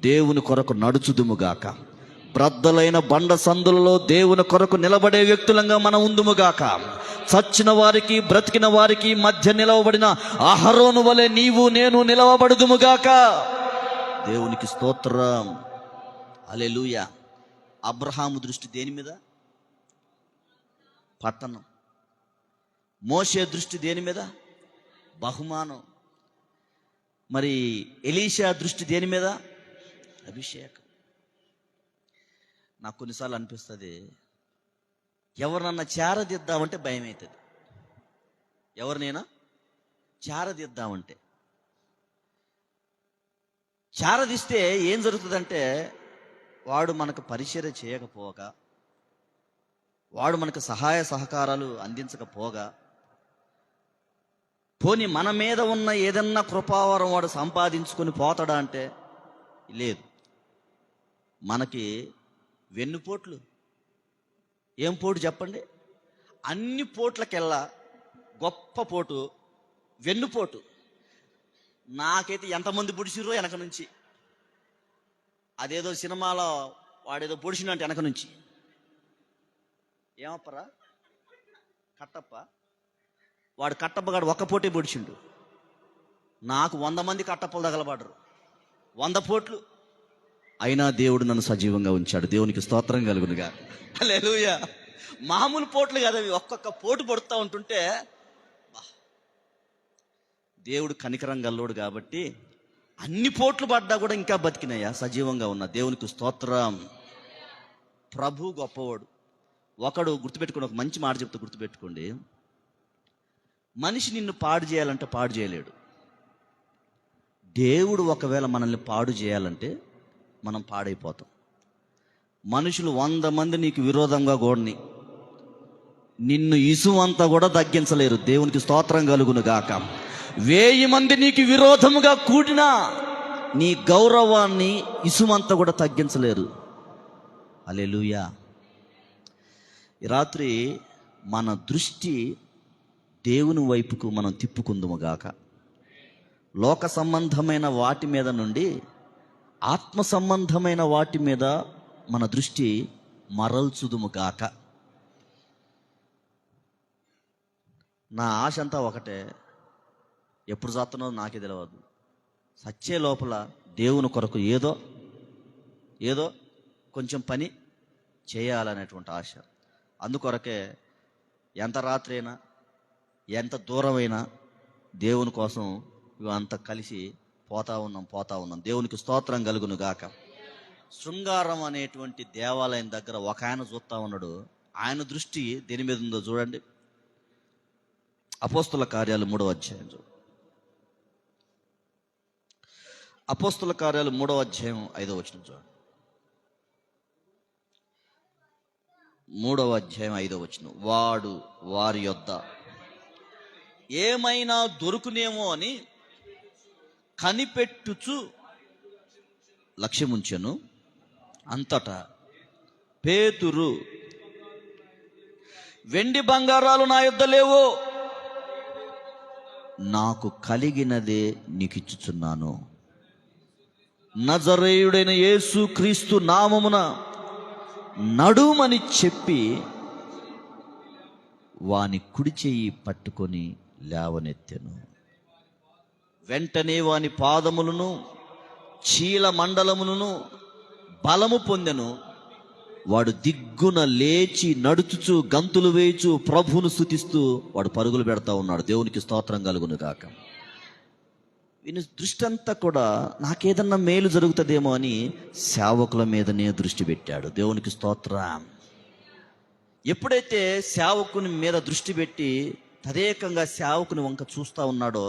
S2: దేవుని కొరకు నడుచుదుముగాక. బ్రద్దలైన బండ సందులలో దేవుని కొరకు నిలబడే వ్యక్తులంగా మనం ఉందుముగాక. చచ్చిన వారికి బ్రతికిన వారికి మధ్య నిలవబడిన అహరోను వలె నీవు నేను నిలవబడుదుముగాక. దేవునికి స్తోత్రం. హల్లెలూయా. అబ్రహాము దృష్టి దేని మీద? పట్టణం. మోషే దృష్టి దేని మీద? బహుమానం. మరి ఎలీషా దృష్టి దేని మీద? అభిషేకం. నాకు కొన్నిసార్లు అనిపిస్తుంది, ఎవరినన్నా చేరదిద్దామంటే భయం అవుతుంది. ఎవరినైనా చేరదిద్దామంటే, చేరదిస్తే ఏం జరుగుతుందంటే, వాడు మనకు పరిచర్య చేయకపోగా, వాడు మనకు సహాయ సహకారాలు అందించకపోగా, పోనీ మన మీద ఉన్న ఏదన్నా కృపావరం వాడు సంపాదించుకొని పోతాడా అంటే లేదు. మనకి వెన్నుపోట్లు. ఏం పోటు చెప్పండి? అన్ని పోట్లకెల్లా గొప్ప పోటు వెన్నుపోటు. నాకైతే ఎంతమంది పొడిచిర్రో వెనక నుంచి. అదేదో సినిమాలో వాడేదో పొడిచినంటే వెనక నుంచి, ఏమప్పరా కట్టప్ప, వాడు కట్టప్పగాడు ఒక్క పోటే పొడిచిండు. నాకు 100 మంది కట్టప్పలు తగలబడరు, 100 పోట్లు. అయినా దేవుడు నన్ను సజీవంగా ఉంచాడు. దేవునికి స్తోత్రం కలుగునుగా. హల్లెలూయా. మామూలు పోట్లు కదా అవి. ఒక్కొక్క పోటు పడుతూ ఉంటుంటే దేవుడు కనికరం గల్లోడు కాబట్టి అన్ని పోట్లు పడ్డా కూడా ఇంకా బతికినాయా, సజీవంగా ఉన్నా. దేవునికి స్తోత్రం. ప్రభు గొప్పవాడు. ఒకడు గుర్తుపెట్టుకోండి, ఒక మంచి మాట చెప్తే గుర్తుపెట్టుకోండి. మనిషి నిన్ను పాడు చేయాలంటే పాడు చేయలేడు. దేవుడు ఒకవేళ మనల్ని పాడు చేయాలంటే మనం పాడైపోతాం. మనుషులు 100 మంది నీకు విరోధంగా గోడని నిన్ను ఇసువంతా కూడా తగ్గించలేరు. దేవునికి స్తోత్రం కలుగును గాక. 1000 మంది నీకు విరోధముగా కూడినా నీ గౌరవాన్ని ఇసుమంతా కూడా తగ్గించలేరు. హల్లెలూయా. ఈ రాత్రి మన దృష్టి దేవుని వైపుకు మనం తిప్పుకుందుము గాక. లోక సంబంధమైన వాటి మీద నుండి ఆత్మ సంబంధమైన వాటి మీద మన దృష్టి మరల్చుదుము గాక. నా ఆశ అంతా ఒకటే, ఎప్పుడు చేస్తున్నావు నాకే తెలియదు. సచ్చే లోపల దేవుని కొరకు ఏదో కొంచెం పని చేయాలనేటువంటి ఆశ. అందుకొరకే ఎంత రాత్రి అయినా ఎంత దూరమైనా దేవుని కోసం ఇవంతా కలిసి పోతా ఉన్నాం. దేవునికి స్తోత్రం కలుగును గాక. శృంగారం అనేటువంటి దేవాలయం దగ్గర ఒక ఆయన చూస్తూ ఉన్నాడు. ఆయన దృష్టి దేని మీద ఉందో చూడండి. అపోస్తుల కార్యాలు 3వ అధ్యాయం. అపోస్తుల కార్యాలు 3వ అధ్యాయం 5వ వచనం చూడండి. 3వ అధ్యాయం 5వ వచనం. వాడు వారి యొద్ద ఏమైనా దొరుకునేమో అని కనిపెట్టుచు లక్ష్యముంచెను. అంతటా పేతురు, వెండి బంగారాలు నా యొద్ద లేవో, నాకు కలిగినదే నీకు ఇచ్చుచున్నాను. నజరేయుడైన యేసు క్రీస్తు నామమున నడుమని చెప్పి వాని కుడి చెయ్యి పట్టుకొని లేవనెత్తెను. వెంటనే వాని పాదములను చీల మండలములను బలము పొందెను. వాడు దిగ్గున లేచి నడుచుచు గంతులు వేయచు ప్రభువును స్తుతిస్తూ వాడు పరుగులు పెడతా ఉన్నాడు. దేవునికి స్తోత్రం కలుగును గాక. వీని దృష్టి అంతా కూడా నాకేదన్నా మేలు జరుగుతుందేమో అని సేవకుల మీదనే దృష్టి పెట్టాడు. దేవునికి స్తోత్రం. ఎప్పుడైతే సేవకుని మీద దృష్టి పెట్టి తదేకంగా సేవకుని వంక చూస్తూ ఉన్నాడో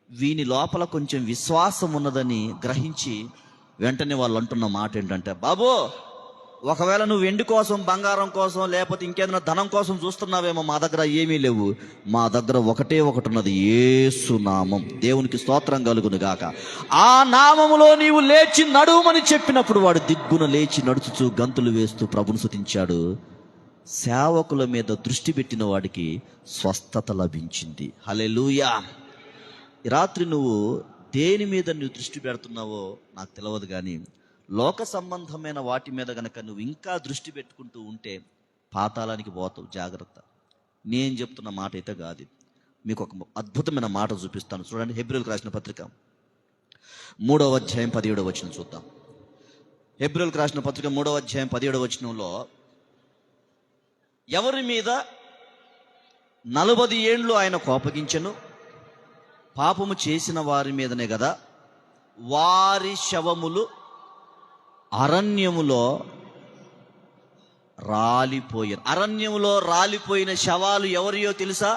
S2: వీని లోపల కొంచెం విశ్వాసం ఉన్నదని గ్రహించి వెంటనే వాళ్ళు అంటున్న మాట ఏంటంటే, బాబు ఒకవేళ నువ్వు వెండి కోసం, బంగారం కోసం, లేకపోతే ఇంకేదైనా ధనం కోసం చూస్తున్నావేమో, మా దగ్గర ఏమీ లేవు. మా దగ్గర ఒకటే ఒకటి ఉన్నది, యేసు నామం. దేవునికి స్తోత్రం కలుగును గాక. ఆ నామములో నీవు లేచి నడుమని చెప్పినప్పుడు వాడు దిగ్గున లేచి నడుచుచు గంతులు వేస్తూ ప్రభుని స్తుతించాడు. సేవకుల మీద దృష్టి పెట్టిన వాడికి స్వస్థత లభించింది. హల్లెలూయా. ఈ రాత్రి నువ్వు దేని మీద నువ్వు దృష్టి పెడుతున్నావో నాకు తెలియదు, కానీ లోక సంబంధమైన వాటి మీద గనక నువ్వు ఇంకా దృష్టి పెట్టుకుంటూ ఉంటే పాతాళానికి పోతావు. జాగ్రత్త. నేను చెప్తున్న మాట అయితే కాదు. మీకు ఒక అద్భుతమైన మాట చూపిస్తాను. చూడండి, హెబ్రీయులకు రాసిన పత్రిక 3వ అధ్యాయం 17వ వచనం చూద్దాం. హెబ్రీయులకు రాసిన పత్రిక 3వ అధ్యాయం 17వ వచనంలో, ఎవరి మీద 40 ఏండ్లు ఆయన కోపగించెను, పాపము చేసిన వారి మీదనే కదా, వారి శవములు అరణ్యములో రాలిపోయారు. అరణ్యంలో రాలిపోయిన శవాలు ఎవరియో తెలుసా?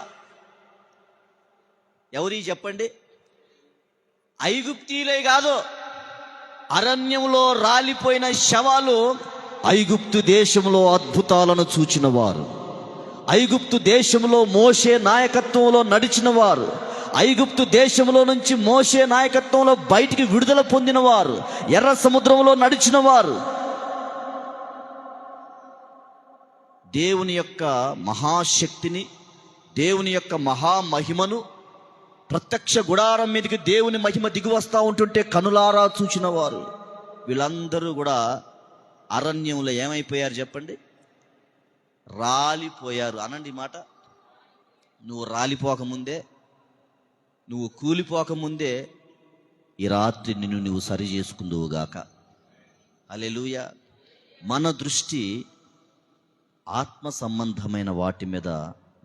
S2: ఎవరి చెప్పండి? ఐగుప్తీలే కాదు. అరణ్యంలో రాలిపోయిన శవాలు ఐగుప్తు దేశంలో అద్భుతాలను చూచిన వారు, ఐగుప్తు దేశంలో మోషే నాయకత్వంలో నడిచిన వారు, ఐగుప్తు దేశంలో నుంచి మోషే నాయకత్వంలో బయటికి విడుదల పొందిన వారు, ఎర్ర సముద్రంలో నడిచిన వారు, దేవుని యొక్క మహాశక్తిని, దేవుని యొక్క మహామహిమను, ప్రత్యక్ష గుడారం మీదకి దేవుని మహిమ దిగి వస్తూ ఉంటుంటే కనులారా చూచిన వారు, వీళ్ళందరూ కూడా అరణ్యంలో ఏమైపోయారు చెప్పండి? రాలిపోయారు. అనండి మాట. నువ్వు రాలిపోకముందే, నువ్వు కూలిపోకముందే ఈ రాత్రి నిన్ను నువ్వు సరి చేసుకుందువుగాక. హల్లెలూయా. మన దృష్టి ఆత్మ సంబంధమైన వాటి మీద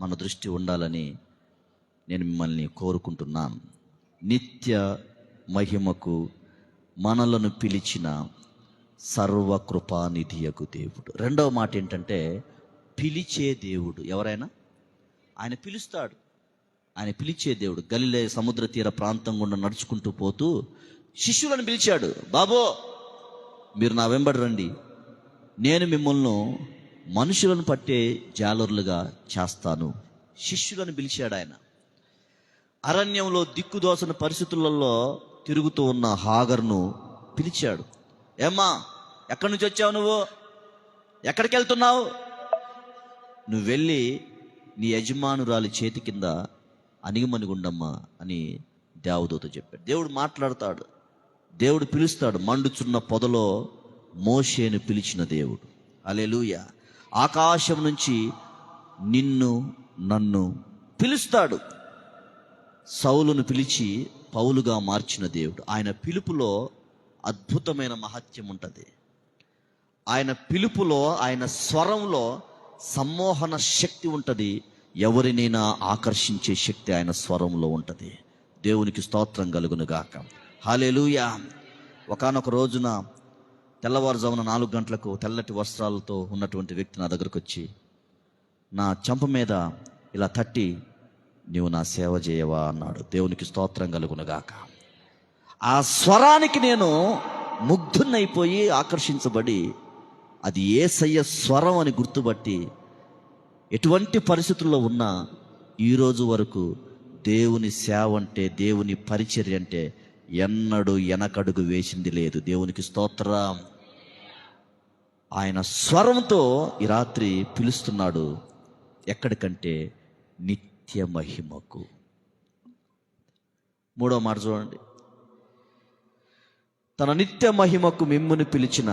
S2: మన దృష్టి ఉండాలని నేను మిమ్మల్ని కోరుకుంటున్నాను. నిత్య మహిమకు మనలను పిలిచిన సర్వకృపానిధియగు దేవుడు. రెండవ మాట ఏంటంటే పిలిచే దేవుడు. ఎవరైనా ఆయన పిలుస్తాడు. ఆయన పిలిచే దేవుడు. గలిలే సముద్ర తీర ప్రాంతం గుండా నడుచుకుంటూ పోతూ శిష్యులను పిలిచాడు. బాబో, మీరు నా వెంబడి రండి, నేను మిమ్మల్ని మనుషులను పట్టే జాలరులుగా చేస్తాను. శిష్యులను పిలిచాడు ఆయన. అరణ్యంలో దిక్కుదోసిన పరిస్థితులలో తిరుగుతూ ఉన్న హాగర్ను పిలిచాడు. ఏమ్మా, ఎక్కడి నుంచి వచ్చావు? నువ్వు ఎక్కడికి వెళ్తున్నావు? నువ్వు వెళ్ళి నీ యజమానురాలి చేతి కింద అణిగిమణిగుండమ్మా అని దేవదూత చెప్పాడు. దేవుడు మాట్లాడతాడు, దేవుడు పిలుస్తాడు. మండుచున్న పొదలో మోషేను పిలిచిన దేవుడు. హల్లెలూయా. ఆకాశం నుంచి నిన్ను నన్ను పిలుస్తాడు. సౌలును పిలిచి పౌలుగా మార్చిన దేవుడు. ఆయన పిలుపులో అద్భుతమైన మహత్యం ఉంటుంది. ఆయన పిలుపులో, ఆయన స్వరంలో సమ్మోహన శక్తి ఉంటుంది. ఎవరినైనా ఆకర్షించే శక్తి ఆయన స్వరంలో ఉంటుంది. దేవునికి స్తోత్రం కలుగును గాక. హల్లెలూయా. ఒకానొక రోజున తెల్లవారుజామున 4 గంటలకు తెల్లటి వస్త్రాలతో ఉన్నటువంటి వ్యక్తి నా దగ్గరకు వచ్చి నా చెంప మీద ఇలా తట్టి, నీవు నా సేవ చేయవా అన్నాడు. దేవునికి స్తోత్రం కలుగును గాక. ఆ స్వరానికి నేను ముగ్ధున్నైపోయి ఆకర్షించబడి, అది యేసయ్య స్వరం అని గుర్తుపట్టి ఎటువంటి పరిస్థితుల్లో ఉన్నా ఈరోజు వరకు దేవుని సేవ అంటే, దేవుని పరిచర్య అంటే ఎన్నడూ వెనకడుగు వేసింది లేదు. దేవునికి స్తోత్రం. ఆయన స్వరంతో ఈ రాత్రి పిలుస్తున్నాడు. ఎక్కడికంటే నిత్య మహిమకు. 3వ మాట చూడండి. తన నిత్య మహిమకు మిమ్ముని పిలిచిన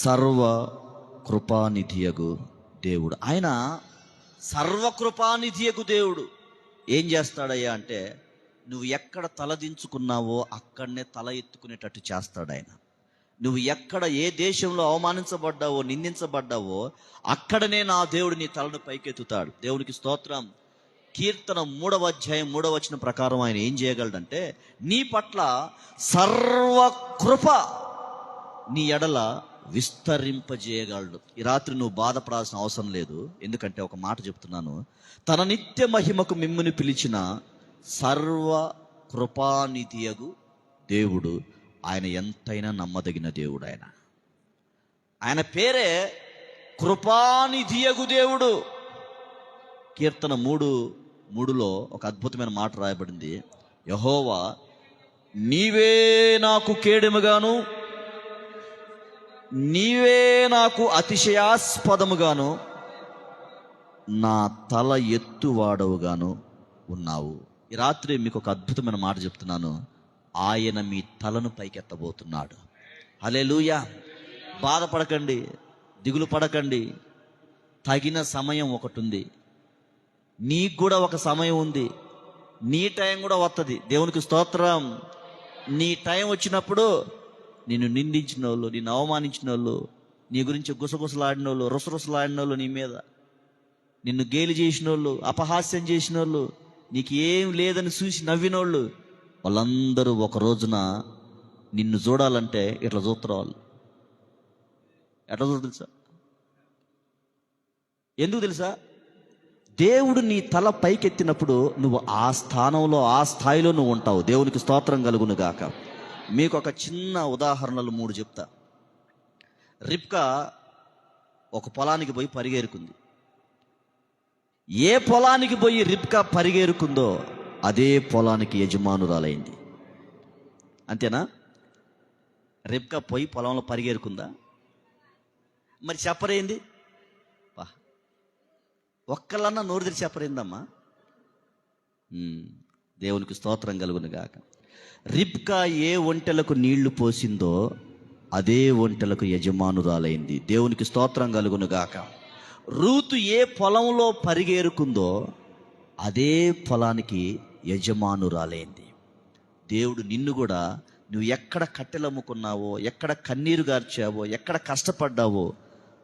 S2: సర్వ కృపానిధియగు దేవుడు. ఆయన సర్వకృపానిధియగు దేవుడు. ఏం చేస్తాడయ్యా అంటే, నువ్వు ఎక్కడ తలదించుకున్నావో అక్కడనే తల ఎత్తుకునేటట్టు చేస్తాడు ఆయన. నువ్వు ఎక్కడ ఏ దేశంలో అవమానించబడ్డావో, నిందించబడ్డావో అక్కడనే నా దేవుడు నీ తలను పైకెత్తుతాడు. దేవునికి స్తోత్రం. కీర్తన 3వ అధ్యాయం 3వ వచనం ప్రకారం ఆయన ఏం చేయగలడంటే, నీ పట్ల సర్వకృప నీ ఎడల విస్తరింపజేయగలడు. ఈ రాత్రి నువ్వు బాధపడాల్సిన అవసరం లేదు. ఎందుకంటే ఒక మాట చెప్తున్నాను. తన నిత్య మహిమకు మిమ్ముని పిలిచిన సర్వ కృపానిధియగు దేవుడు. ఆయన ఎంతైనా నమ్మదగిన దేవుడు. ఆయన పేరే కృపానిధియగు దేవుడు. కీర్తన 3:3లో ఒక అద్భుతమైన మాట రాయబడింది. యెహోవా, నీవే నాకు కేడెముగాను, నీవే నాకు అతిశయాస్పదముగాను, నా తల ఎత్తువాడవుగాను ఉన్నావు. ఈ రాత్రి మీకు ఒక అద్భుతమైన మాట చెప్తున్నాను. ఆయన మీ తలను పైకెత్తబోతున్నాడు. హల్లెలూయా. బాధపడకండి, దిగులు పడకండి. తగిన సమయం ఒకటి ఉంది. నీకు కూడా ఒక సమయం ఉంది. నీ టైం కూడా వస్తుంది. దేవునికి స్తోత్రం. నీ టైం వచ్చినప్పుడు నిన్ను నిందించిన వాళ్ళు, నిన్ను అవమానించిన వాళ్ళు, నీ గురించి గుసగుసలాడిన వాళ్ళు, రుసరుసలాడిన వాళ్ళు, నీ మీద నిన్ను గేలి చేసిన వాళ్ళు, అపహాస్యం చేసిన వాళ్ళు, నీకు ఏం లేదని చూసి నవ్వినోళ్ళు, వాళ్ళందరూ ఒక రోజున నిన్ను చూడాలంటే ఇట్లా చూస్తారు. వాళ్ళు ఎట్లా చూడదు సార్? ఎందుకు తెలుసా? దేవుడు నీ తల పైకెత్తినప్పుడు నువ్వు ఆ స్థానంలో, ఆ స్థాయిలో నువ్వు ఉంటావు. దేవునికి స్తోత్రం కలుగును గాక. మీకు ఒక చిన్న ఉదాహరణలు 3 చెప్తా. రిబ్కా ఒక పొలానికి పోయి పరిగెరుకుంది. ఏ పొలానికి పోయి రిబ్కా పరిగెరుకుందో అదే పొలానికి యజమానురాలైంది. అంతేనా? రిబ్కా పోయి పొలంలో పరిగెరుకుందా? మరి చెప్పరేంది? ఒక్కళ్ళన్నా నోరు తెరిచి చెప్పరేందమ్మా? దేవునికి స్తోత్రం కలుగును గాక. రిబ్కా ఏ ఒంటెలకు నీళ్లు పోసిందో అదే ఒంటెలకు యజమానురాలైంది. దేవునికి స్తోత్రం కలుగును గాక. రూతు ఏ పొలంలో పరిగెరుకుందో అదే పొలానికి యజమానురాలైంది. దేవుడు నిన్ను కూడా, నువ్వు ఎక్కడ కట్టెలమ్ముకున్నావో, ఎక్కడ కన్నీరు గార్చావో, ఎక్కడ కష్టపడ్డావో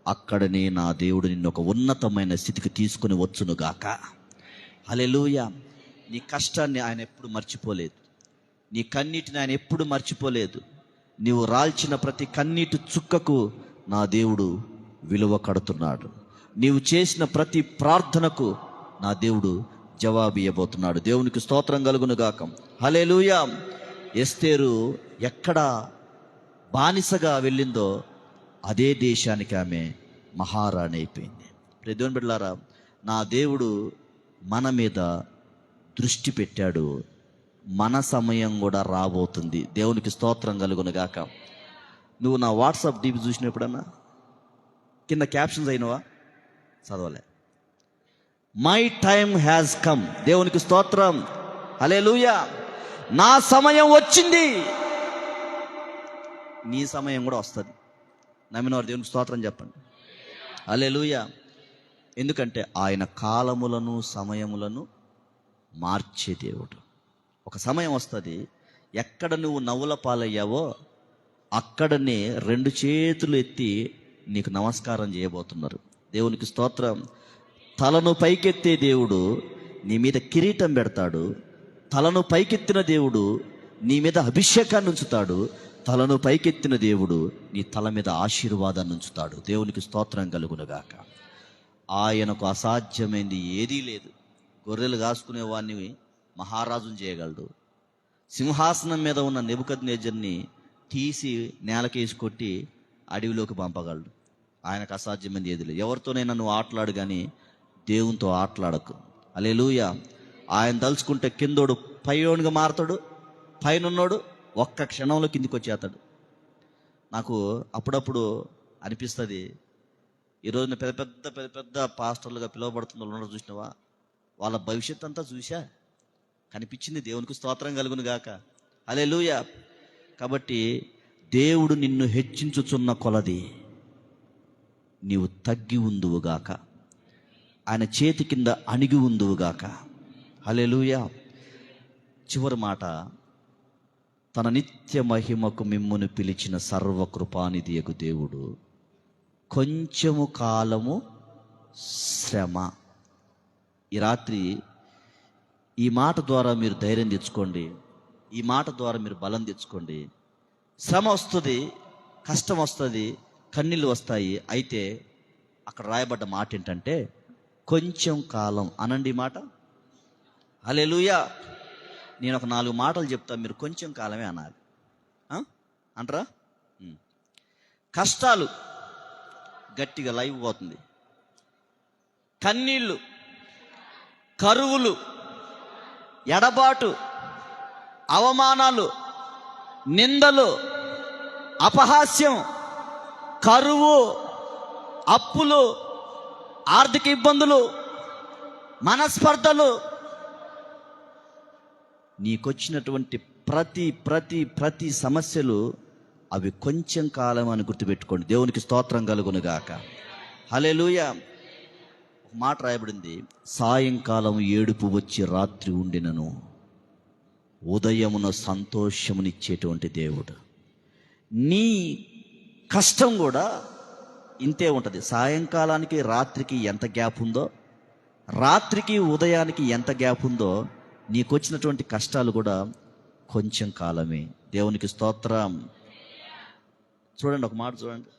S2: అక్కడనే నా దేవుడు నిన్ను ఒక ఉన్నతమైన స్థితికి తీసుకుని వచ్చునుగాక. హల్లెలూయా. నీ కష్టాన్ని ఆయన ఎప్పుడు మర్చిపోలేదు. నీ కన్నీటిని ఆయన ఎప్పుడు మర్చిపోలేదు. నీవు రాల్చిన ప్రతి కన్నీటి చుక్కకు నా దేవుడు విలువ కడుతున్నాడు. నీవు చేసిన ప్రతి ప్రార్థనకు నా దేవుడు జవాబు ఇవ్వబోతున్నాడు. దేవునికి స్తోత్రం కలుగును గాక. హల్లెలూయా. ఎస్తేరు ఎక్కడ బానిసగా వెళ్ళిందో అదే దేశానికి ఆమె మహారాణి అయిపోయింది. దేవుని బిడ్డలారా, నా దేవుడు మన మీద దృష్టి పెట్టాడు. మన సమయం కూడా రాబోతుంది. దేవునికి స్తోత్రం కలుగును గాక. నువ్వు నా వాట్సాప్ డీపీ చూసినప్పుడన్నా కింద క్యాప్షన్స్ అయినవా? చదవలే. My time has come. దేవునికి స్తోత్రం. హల్లెలూయా. నా సమయం వచ్చింది. నీ సమయం కూడా వస్తుంది. నమ్మిన వారు దేవునికి స్తోత్రం చెప్పండి. హల్లెలూయా. ఎందుకంటే ఆయన కాలములను సమయములను మార్చే దేవుడు. ఒక సమయం వస్తుంది, ఎక్కడ నువ్వు నవ్వుల పాలయ్యావో అక్కడనే 2 చేతులు ఎత్తి నీకు నమస్కారం చేయబోతున్నారు. దేవునికి స్తోత్రం. తలను పైకెత్తే దేవుడు నీ మీద కిరీటం పెడతాడు. తలను పైకెత్తిన దేవుడు నీ మీద అభిషేకాన్ని ఉంచుతాడు. తలను పైకెత్తిన దేవుడు నీ తల మీద ఆశీర్వాదాన్ని ఉంచుతాడు. దేవునికి స్తోత్రం కలుగునుగాక. ఆయనకు అసాధ్యమైంది ఏదీ లేదు. గొర్రెలు కాసుకునే వాడిని మహారాజుని చేయగలడు. సింహాసనం మీద ఉన్న నెబుకద్నెజర్ని తీసి నేలకేసి కొట్టి అడవిలోకి పంపగలడు. ఆయనకు అసాధ్యమైంది ఏది లేదు. ఎవరితోనైనా నువ్వు ఆటలాడు, కానీ దేవునితో ఆటలాడకు. హల్లెలూయా. ఆయన తలుచుకుంటే కిందోడు పైనుగా మారతాడు, పైనున్నోడు ఒక్క క్షణంలో కిందికి వచ్చేస్తాడు. నాకు అప్పుడప్పుడు అనిపిస్తుంది, ఈరోజున పెద్ద పెద్ద పాస్టర్లుగా పిలువబడుతున్న వాళ్ళు చూసినావా, వాళ్ళ భవిష్యత్ అంతా చూసా కనిపించింది. దేవునికి స్తోత్రం కలుగును గాక. హల్లెలూయా. కాబట్టి దేవుడు నిన్ను హెచ్చించుచున్న కొలది నీవు తగ్గి ఉందువుగాక, ఆయన చేతి కింద అణిగి ఉందువుగాక. హల్లెలూయా. చివరి మాట, తన నిత్య మహిమకు మిమ్మును పిలిచిన సర్వకృపానిధియగు దేవుడు కొంచెము కాలము శ్రమ. ఈ రాత్రి ఈ మాట ద్వారా మీరు ధైర్యం తెచ్చుకోండి. ఈ మాట ద్వారా మీరు బలం తెచ్చుకోండి. శ్రమ వస్తుంది, కష్టం వస్తుంది, కన్నీళ్ళు వస్తాయి. అయితే అక్కడ రాయబడ్డ మాట ఏంటంటే కొంచెం కాలం అనండి ఈ మాట. హల్లెలూయా. నేను ఒక 4 మాటలు చెప్తా, మీరు కొంచెం కాలమే అనాలి. అంటారా? కష్టాలు గట్టిగా లైవ్ పోతుంది. కన్నీళ్ళు, కరువులు, ఎడబాటు, అవమానాలు, నిందలు, అపహాస్యం, కరువు, అప్పులు, ఆర్థిక ఇబ్బందులు, మనస్పర్ధలు, నీకొచ్చినటువంటి ప్రతి సమస్యలు అవి కొంచెం కాలం అని గుర్తుపెట్టుకోండి. దేవునికి స్తోత్రం కలుగునుగాక. హల్లెలూయా. ఒక మాట రాయబడింది, సాయంకాలం ఏడుపు వచ్చి రాత్రి ఉండినను ఉదయమున సంతోషమునిచ్చేటువంటి దేవుడు. నీ కష్టం కూడా ఇంతే ఉంటుంది. సాయంకాలానికి రాత్రికి ఎంత గ్యాప్ ఉందో, రాత్రికి ఉదయానికి ఎంత గ్యాప్ ఉందో, నీకొచ్చినటువంటి కష్టాలు కూడా కొంచెం కాలమే. దేవునికి స్తోత్రం. చూడండి, ఒక మాట చూడండి.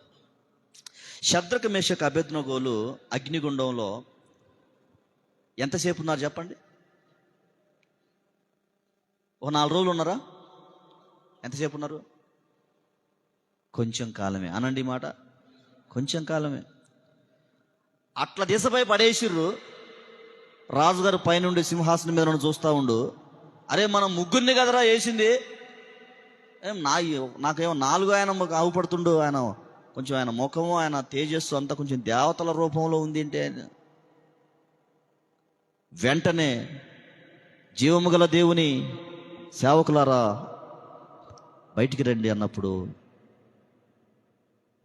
S2: శద్రకు మేషకు అబేద్నెగోలు అగ్నిగుండంలో ఎంతసేపు ఉన్నారు చెప్పండి? ఒక 4 రోజులు ఉన్నారా? ఎంతసేపు ఉన్నారు? కొంచెం కాలమే. అనండి ఈ మాట, కొంచెం కాలమే. అట్లా దిశపై పడేసిర్రు. రాజుగారు పైనుండి సింహాసనం మీద చూస్తూ ఉండు, అరే మనం ముగ్గురిని కదరా వేసింది, నాకేమో 4 ఆయన ఆవుపడుతుండు, ఆయన కొంచెం ఆయన ముఖము ఆయన తేజస్సు అంతా కొంచెం దేవతల రూపంలో ఉంది అంటే, వెంటనే జీవము గల దేవుని సేవకులారా బయటికి రండి అన్నప్పుడు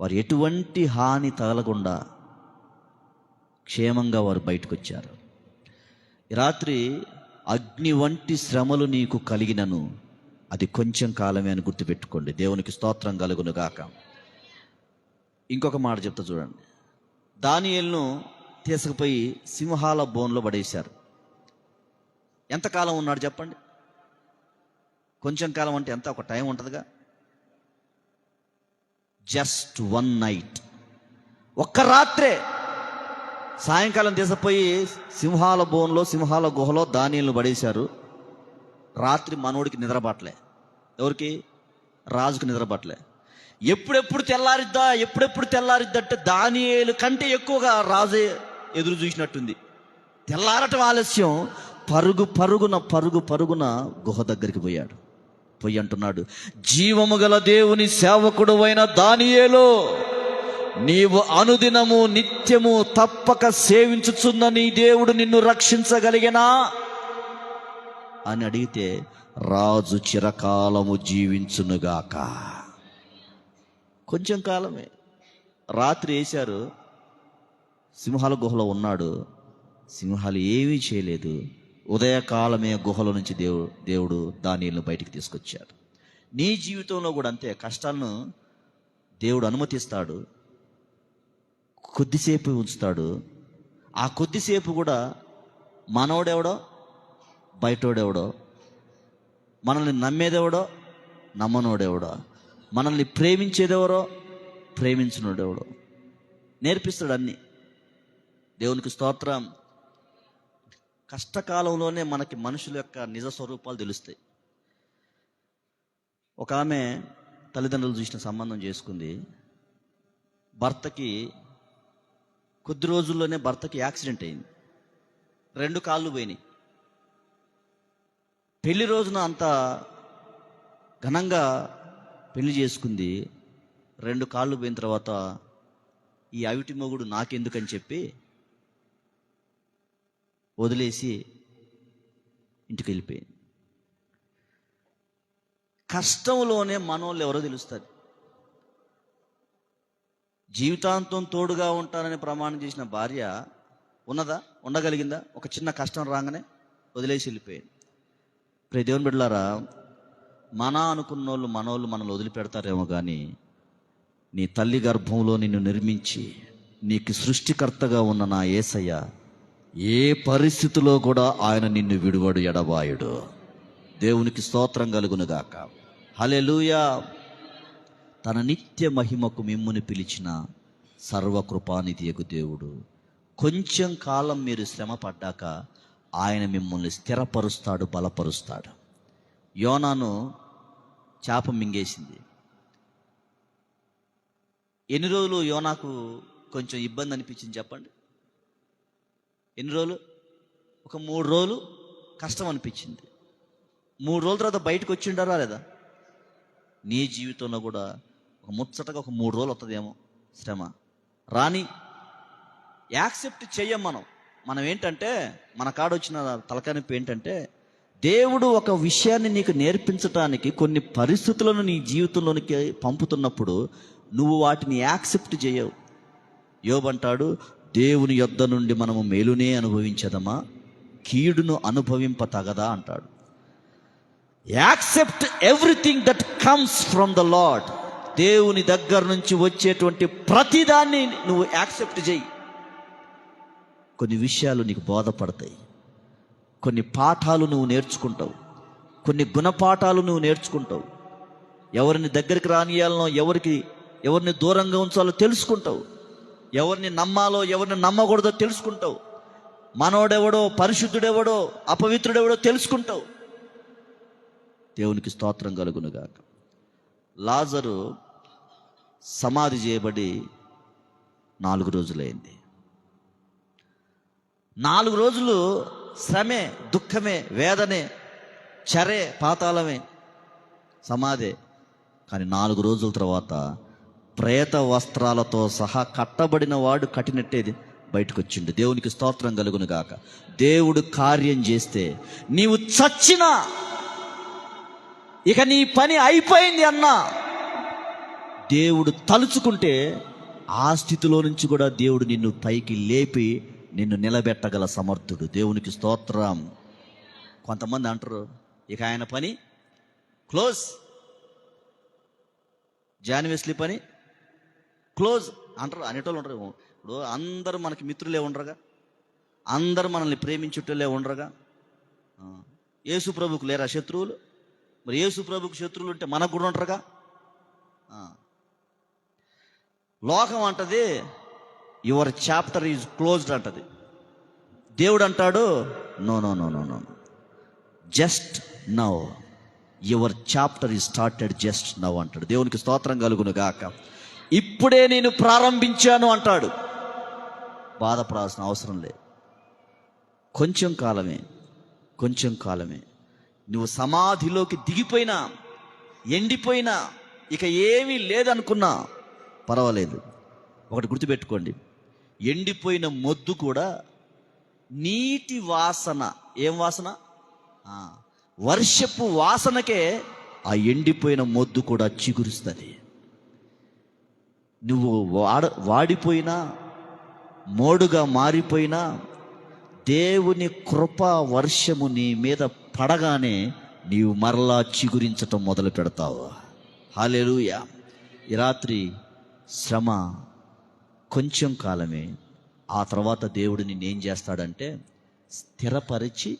S2: వారు ఎటువంటి హాని తగలకుండా క్షేమంగా వారు బయటకు వచ్చారు. ఈ రాత్రి అగ్ని వంటి శ్రమలు నీకు కలిగినను అది కొంచెం కాలమే అని గుర్తుపెట్టుకోండి. దేవునికి స్తోత్రం కలుగును గాక. ఇంకొక మాట చెప్తా చూడండి. దానియేలును తీసుకుపోయి సింహాల బోన్లో పడేశారు. ఎంతకాలం ఉన్నాడు చెప్పండి? కొంచెం కాలం అంటే ఎంత? ఒక టైం ఉంటుందిగా. జస్ట్ 1 నైట్, ఒక్క రాత్రే. సాయంకాలం తీసుకుపోయి సింహాల బోన్లో, సింహాల గుహలో దానియేలును పడేశారు. రాత్రి మనోడికి నిద్రపట్టలే. ఎవరికి? రాజుకి నిద్రపట్టలే. ఎప్పుడెప్పుడు తెల్లారిద్దా అంటే దానియేలు కంటే ఎక్కువగా రాజే ఎదురు చూసినట్టుంది. తెల్లారటం ఆలస్యం. పరుగున గుహ దగ్గరికి పోయాడు. పోయి అంటున్నాడు, జీవము గల దేవుని సేవకుడు అయిన దానియేలు, నీవు అనుదినము నిత్యము తప్పక సేవించుచున్న నీ దేవుడు నిన్ను రక్షించగలిగినా అని అడిగితే, రాజు చిరకాలము జీవించునుగాక. కొంచెం కాలమే. రాత్రి వేశారు, సింహాల గుహలో ఉన్నాడు. సింహాలు ఏమీ చేయలేదు. ఉదయకాలమే గుహలో నుంచి దేవుడు దానియేలును బయటికి తీసుకొచ్చాడు. నీ జీవితంలో కూడా అంతే. కష్టాలను దేవుడు అనుమతిస్తాడు, కొద్దిసేపు ఉంచుతాడు. ఆ కొద్దిసేపు కూడా మనోడెవడో బయటోడెవడో, మనల్ని నమ్మేదెవడో నమ్మనోడెవడో, మనల్ని ప్రేమించేదెవరో ప్రేమించినోడెవడో నేర్పిస్తాడు అన్నీ. దేవునికి స్తోత్రం. కష్టకాలంలోనే మనకి మనుషుల యొక్క నిజ స్వరూపాలు తెలుస్తాయి. ఒక ఆమె తల్లిదండ్రులు చూసిన సంబంధం చేసుకుంది. భర్తకి కొద్ది రోజుల్లోనే భర్తకి యాక్సిడెంట్ అయింది. 2 కాళ్ళు పోయినాయి. పెళ్లి రోజున అంత ఘనంగా పెళ్లి చేసుకుంది. 2 కాళ్ళు పోయిన తర్వాత ఈ అవిటి మొగుడు నాకెందుకని చెప్పి వదిలేసి ఇంటికి వెళ్ళిపోయింది. కష్టంలోనే మనోళ్ళు ఎవరో తెలుస్తారు. జీవితాంతం తోడుగా ఉంటానని ప్రమాణం చేసిన భార్య ఉండగలిగిందా? ఒక చిన్న కష్టం రాగానే వదిలేసి వెళ్ళిపోయింది. ప్రియ దేవుని బిడ్డలారా, అనుకున్నోళ్ళు మనల్ని వదిలిపెడతారేమో కానీ నీ తల్లి గర్భంలో నిన్ను నిర్మించి నీకు సృష్టికర్తగా ఉన్న నా యేసయ్య ఏ పరిస్థితిలో కూడా ఆయన నిన్ను విడువడు, ఎడబాయుడు. దేవునికి స్తోత్రం కలుగునుగాక. హల్లెలూయా. తన నిత్య మహిమకు మిమ్ముని పిలిచిన సర్వకృపానిధియగు దేవుడు, కొంచెం కాలం మీరు శ్రమ పడ్డాక ఆయన మిమ్మల్ని స్థిరపరుస్తాడు, బలపరుస్తాడు. యోనాను చేప మింగేసింది. ఎన్ని రోజులు యోనాకు కొంచెం ఇబ్బంది అనిపించింది చెప్పండి? ఎన్ని రోజులు? ఒక 3 రోజులు కష్టం అనిపించింది. 3 రోజుల తర్వాత బయటకు వచ్చిండారా లేదా? నీ జీవితంలో కూడా ఒక ముచ్చటగా ఒక 3 రోజులు వస్తుందేమో శ్రమ. రాని యాక్సెప్ట్ చెయ్యం మనం ఏంటంటే, మన కాడొచ్చిన తలకానింపు ఏంటంటే, దేవుడు ఒక విషయాన్ని నీకు నేర్పించటానికి కొన్ని పరిస్థితులను నీ జీవితంలోనికి పంపుతున్నప్పుడు నువ్వు వాటిని యాక్సెప్ట్ చేయవు. యోబు అంటాడు, దేవుని యొద్ద నుండి మనము మేలునే అనుభవించదమా, కీడును అనుభవింప తగదా అంటాడు. Accept everything that comes from the lord. దేవుని దగ్గర నుంచి వచ్చేటువంటి ప్రతిదాన్ని నువ్వు యాక్సెప్ట్ చేయి. కొన్ని విషయాలు నీకు బోధపడతాయి, కొన్ని పాఠాలు నువ్వు నేర్చుకుంటావు, కొన్ని గుణపాఠాలు నువ్వు నేర్చుకుంటావు. ఎవరిని దగ్గరికి రానియాలనో ఎవరిని దూరంగా ఉంచాలో తెలుసుకుంటావు. ఎవరిని నమ్మాలో ఎవరిని నమ్మకూడదో తెలుసుకుంటావు. మనోడెవడో, పరిశుద్ధుడెవడో, అపవిత్రుడెవడో తెలుసుకుంటావు. దేవునికి స్తోత్రం కలుగునుగాక. లాజరు సమాధి చేయబడి 4 రోజులైంది. 4 రోజులు శ్రమే, దుఃఖమే, వేదనే, చరే, పాతాళమే, సమాధే. కానీ 4 రోజుల తర్వాత ప్రేత వస్త్రాలతో సహా కట్టబడిన వాడు కట్టినట్టేది బయటకు వచ్చిండు. దేవునికి స్తోత్రం కలుగును గాక. దేవుడు కార్యం చేస్తే నీవు చచ్చినా ఇక నీ పని అయిపోయింది అన్నా, దేవుడు తలుచుకుంటే ఆ స్థితిలో నుంచి కూడా దేవుడు నిన్ను పైకి లేపి నిన్ను నిలబెట్టగల సమర్థుడు. దేవునికి స్తోత్రం. కొంతమంది అంటారు ఇక ఆయన పని క్లోజ్, జాన్ వెస్లీ పని క్లోజ్ అంటారు, అనేటోళ్ళు ఉంటారు. ఇప్పుడు అందరూ మనకి మిత్రులే ఉండరుగా, అందరూ మనల్ని ప్రేమించుటలే ఉండరుగా. యేసు ప్రభుకు లేరా శత్రువులు? మరి యేసు ప్రభుకు శత్రువులు ఉంటే మనకు కూడా ఉంటారుగా. లోకం అంటది యువర్ చాప్టర్ ఈజ్ క్లోజ్డ్ అంటది. దేవుడు అంటాడు no no no no no, just now your chapter is started just now అంటాడు. దేవునికి స్తోత్రం కలుగును గాక. ఇప్పుడే నేను ప్రారంభించాను అంటాడు. బాధపడాల్సిన అవసరం లేదు. కొంచెం కాలమే, కొంచెం కాలమే. నువ్వు సమాధిలోకి దిగిపోయినా, ఎండిపోయినా, ఇక ఏమీ లేదనుకున్నా పర్వాలేదు. ఒకటి గుర్తుపెట్టుకోండి, ఎండిపోయిన మొద్దు కూడా నీటి వాసన, ఏం వాసన? వర్షపు వాసనకే ఆ ఎండిపోయిన మొద్దు కూడా చిగురుస్తుంది. నువ్వు వాడిపోయినా, మోడుగా మారిపోయినా, దేవుని కృప వర్షము నీ మీద పడగానే నీవు మరలా చిగురించటం మొదలు పెడతావు. హల్లెలూయా. ఈ రాత్రి శ్రమ కొంచెం కాలమే. ఆ తర్వాత దేవుడు నిన్నేం చేస్తాడంటే స్థిరపరిచి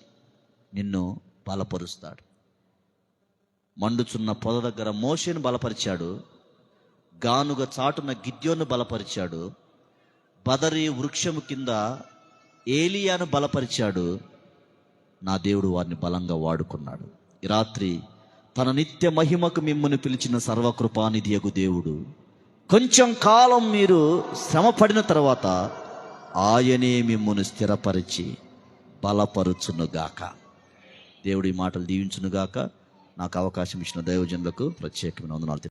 S2: నిన్ను బలపరుస్తాడు. మండుచున్న పొద దగ్గర మోషేను బలపరిచాడు, గానుగ చాటున గిద్యోను బలపరిచాడు, బదరి వృక్షము కింద ఏలియాను బలపరిచాడు. నా దేవుడు వారిని బలంగా వాడుకున్నాడు. ఈ రాత్రి తన నిత్య మహిమకు మిమ్మును పిలిచిన సర్వకృపానిధియగు దేవుడు కొంచెం కాలం మీరు శ్రమ పడిన తర్వాత ఆయనే మిమ్మును స్థిరపరిచి బలపరుచునుగాక. దేవుడి మాటలు దీవించునుగాక. నాకు అవకాశం ఇచ్చిన దైవజనులకు ప్రత్యేకమైన వందనాలు.